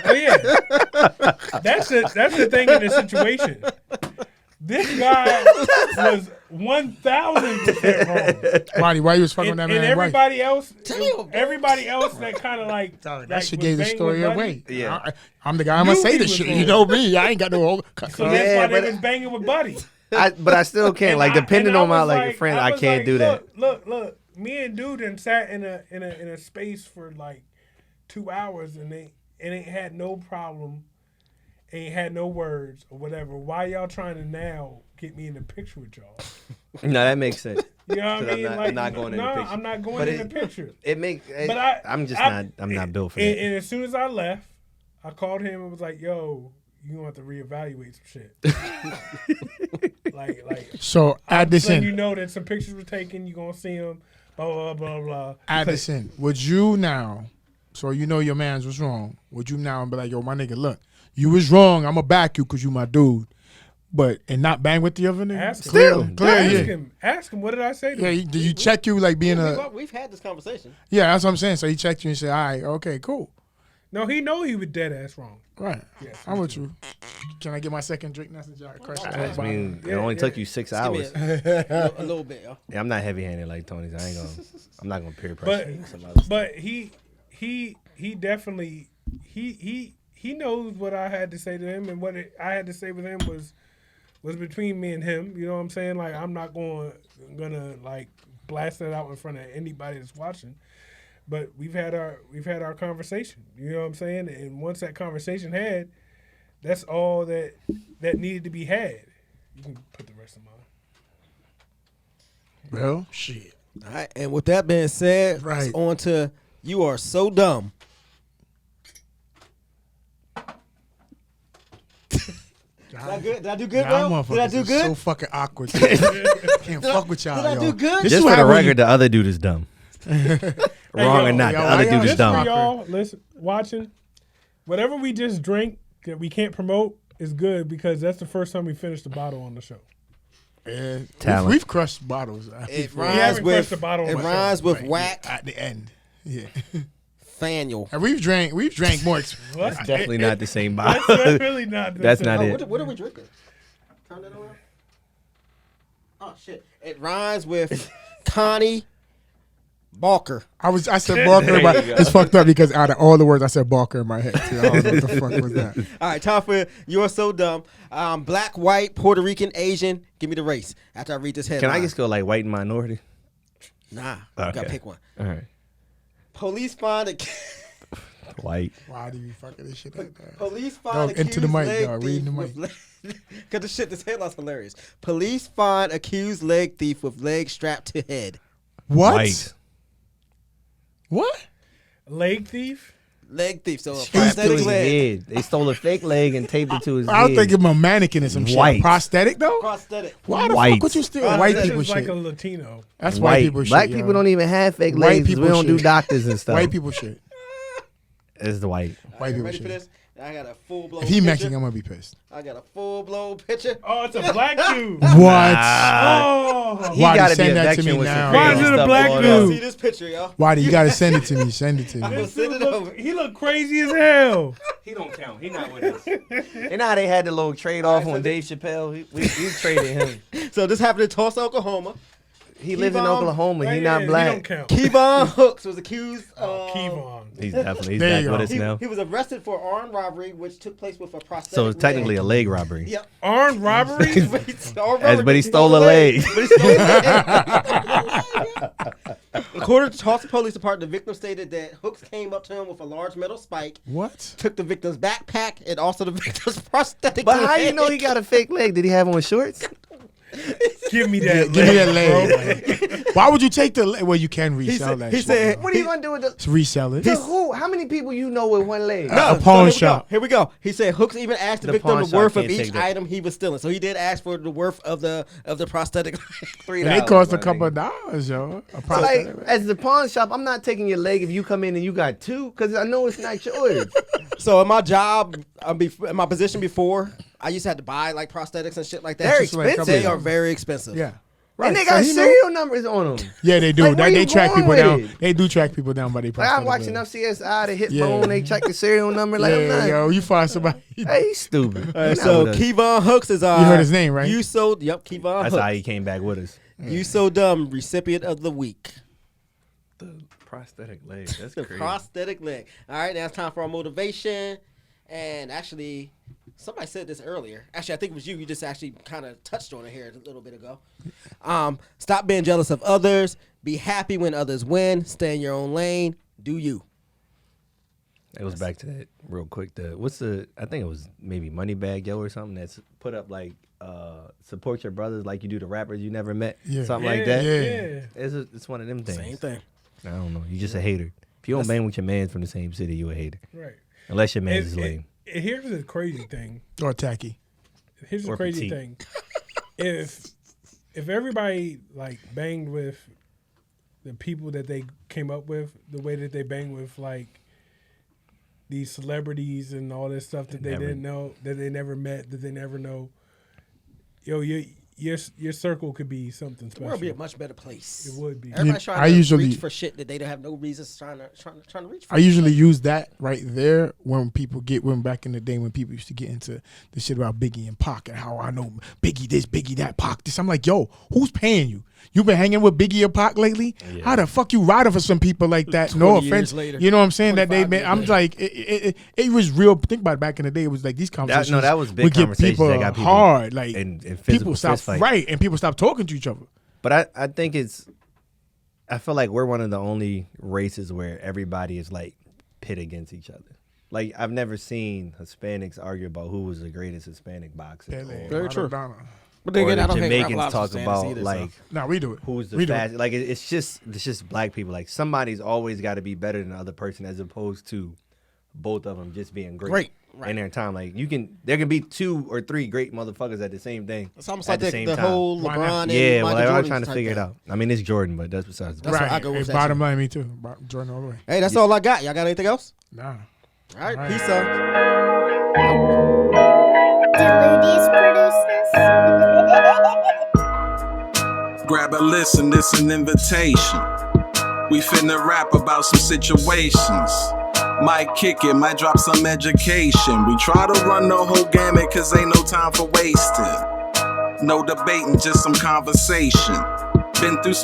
Oh yeah, that's the thing in this situation. This guy was 1,000% wrong, Waddy, why you was fucking and, with that and man's wife? everybody else that kind of like That shit was gave the banging story with away. Buddy. Yeah. I'm the guy. I'm gonna You say he this was shit. wrong. You know me. I ain't got no whole. So that's Yeah, why but- they was banging with Buddy. But I still can't. And Like, depending on my was like friend, I was can't like, do that. Look. Me and dude done sat in a space for like 2 hours, and they ain't had no problem, ain't had no words or whatever. Why y'all trying to now get me in the picture with y'all? No, that makes sense. You know what I 'Cause mean? I'm not going in the no, picture. I'm not going But in it- the picture. It makes. But I'm I- not built for that. And as soon as I left, I called him and was like, "Yo, you gonna have to reevaluate some shit. like. So add this letting in. you know that some pictures were taken. You gonna see them. Blah blah blah blah. Add this in. Would you now? So you know your man's was wrong. Would you now be like, yo, my nigga, look, you was wrong. I'ma back you because you my dude. But and not bang with the other nigga. Ask him. Clear. Ask him. What did I say to Yeah. him? Did you check you like being a? We've had this conversation. Yeah, that's what I'm saying. So he checked you and said, all right, okay, cool. No, he know he was dead ass wrong. Right. Yes, I'm with you. Can I get my second drink? That's a jar. I mean, it only took you 6 Give me hours. a little bit, yo. Yeah, I'm not heavy-handed like Tony's. I'm not gonna peer But pressure. some other stuff. but he definitely he knows what I had to say to him, and I had to say with him was between me and him. You know what I'm saying? Like I'm not gonna like blast that out in front of anybody that's watching. But we've had our conversation. You know what I'm saying? And once that conversation had, that's all that needed to be had. You can put the rest of mine. Well, shit. All right, and with that being said, Right. it's on to You Are So Dumb. Did I do good, Y'all bro? Did I do motherfuckers good? is so fucking awkward. Can't fuck with y'all. Did I yo. do good? This Just is for what the happen when record, the other dude is dumb. Wrong or not, yo, the other why dude is Just for dumb. y'all, listen, watching, whatever we just drink that we can't promote is good because that's the first time we finished the bottle on the show. Yeah, Talent. we've crushed bottles. It We rhymes haven't with crushed the bottle on it the show. rhymes with whack at the end. Yeah, Faniel. and we've drank more. What? It's definitely not the same That's bottle. really not. That's not it. What are we drinking? Turn that around. Oh shit! It rhymes with Connie Balker. I said Barker, There but you go. it's fucked up because out of all the words I said Barker in my head. Too. I don't know what the fuck was that. All right, time for You Are So Dumb. Black, white, Puerto Rican, Asian. Give me the race. After I read this headline. Can I just go like white and minority? Nah, you Okay. gotta pick one. All right. Police find a White. Why do you fucking this shit like that? police Dog, find into the accused mic, leg dog. thief Read the with Cause this headline's hilarious. Police find accused leg thief with leg strapped to head. What? White. What? Leg thief. Leg thief. So a Strapped to prosthetic his leg. head. They stole a fake leg and taped it to his I was head. thinking a mannequin or some shit. White. Prosthetic though? Prosthetic. Why the White. fuck would you steal Prosthetic. white This people is like shit? a Latino. That's White. white people shit. Black yo. people don't even have fake White legs. 'cause people we don't do shit. doctors and stuff. White people shit. It's the white. White people Ready shit. for this? I got a full blown If he picture. Mexican, I'm gonna be pissed. I got a full blown picture. Oh, it's a black dude. What? Oh, He Why gotta you send be a that to veteran me with now? some Why crazy is it a stuff black going dude? on. See this picture, y'all. Waddy, you gotta send it to me. Send it to me. this Send dude it over. he look crazy as hell. He don't count. He not with us. You know how they had the little trade off on Dave Chappelle? We traded him. So this happened in Tulsa, Oklahoma. He lives in Kevon- Oklahoma. He Right, not yeah, black. He don't count. Kevon Hooks was accused of Kevon. He's definitely There back you with go. us now. He was arrested for armed robbery, which took place with a prosthetic. So it's technically a leg robbery. Yep. Armed robbery. Armed robbery, But he stole a leg. But he stole a leg. According to Tulsa Police Department, the victim stated that Hooks came up to him with a large metal spike, What? took the victim's backpack, and also the victim's prosthetic. But how you leg. know he got a fake leg? Did he have on shorts? Give me that. Give me that leg, leg. Why would you take the leg? Well, you can resell said- that he shit. said- What are you gonna do with the? To resell it. To who? How many people you know with one leg? No, A pawn here we shop. go. Here we go. He said Hooks even asked the The victim pawn the shop worth of can't each take that. item he was stealing. So he did ask for the worth of the prosthetic. $3. And they cost a my couple nigga. of dollars, yo. A So, prosthetic like, leg. as the pawn shop, I'm not taking your leg if you come in and you got two, because I know it's not yours. So in my job, in my position before, I used to have to buy like prosthetics and shit like that. They're Just like expensive. They are very expensive. Yeah. And they So got he know- serial numbers on them. Yeah, they do. Like, where they you track going people with down. it? They do track people down by their Like, prosthetic I'm watching leg. enough CSI to hit Yeah. phone, they check the serial number. Like, I'm Yeah, not. yo, you find somebody. Hey, he's stupid. All right, He not so with us. Kevon Hooks is You heard his name, right? You so Kevon That's Hooks. how he came back with us. You so dumb. Recipient of the week. The prosthetic leg. That's The crazy. prosthetic leg. All right, now it's time for our motivation. And actually, somebody said this earlier. Actually, I think it was you. You just actually kind of touched on it here a little bit ago. Stop being jealous of others. Be happy when others win. Stay in your own lane. Do you. It goes back to that real quick. I think it was maybe Moneybag Yo or something that's put up like support your brothers like you do the rappers you never met. Yeah. Something Yeah, like that. yeah. It's one of them things. Same thing. I don't know. You just a hater. If you don't bang with your man from the same city, you a hater. Right. Unless your man is And- lame. Here's the crazy thing. Or tacky. Here's the Or crazy petite. thing. If everybody like banged with the people that they came up with, the way that they banged with like these celebrities and all this stuff that they didn't know, that they never met, that they never know, yo, your circle could be something The special. world would be a much better place. It would be. Everybody's I trying to usually- reach for shit that they don't have no reasons trying to reach for. I usually use that right there when back in the day when people used to get into the shit about Biggie and Pac and how I know Biggie this, Biggie that, Pac this. I'm like, yo, who's paying you? You been hanging with Biggie or Pac lately? Yeah. How the fuck you riding for some people like that? No 20 years offense, later. you know what I'm saying? That they 25 been. years I'm later. like, it was real. Think about it. Back in the day, it was like these conversations. that was big would get conversations people that got people hard. Like in physical people stop fist fight. right, and people stop talking to each other. But I think I feel like we're one of the only races where everybody is like pit against each other. Like I've never seen Hispanics argue about who was the greatest Hispanic boxer. Very Or, true. Maradona. But then or again, I the don't hang around Jamaicans with talk Hispanics about either, like No, we do it. who's the We do it. fast. Like it's just black people. Like somebody's always got to be better than the other person, as opposed to both of them just being great. Right. In their time, like there can be 2 or 3 great motherfuckers at the same thing. It's almost at like the the same time. whole Why LeBron not? and Yeah, well, Michael I'm Jordan trying to type figure it thing. out. I mean, it's Jordan, but that's besides the That's point. what I go with that Bottom too. line, me too. Jordan all the way. Hey, that's all I got. Y'all got anything else? Nah. All right, All right. peace out. Deludies producers. Grab a listen, this an invitation. We finna rap about some situations. Might kick it, might drop some education. We try to run the whole gamut, cause ain't no time for wasting. No debating, just some conversation. Been through some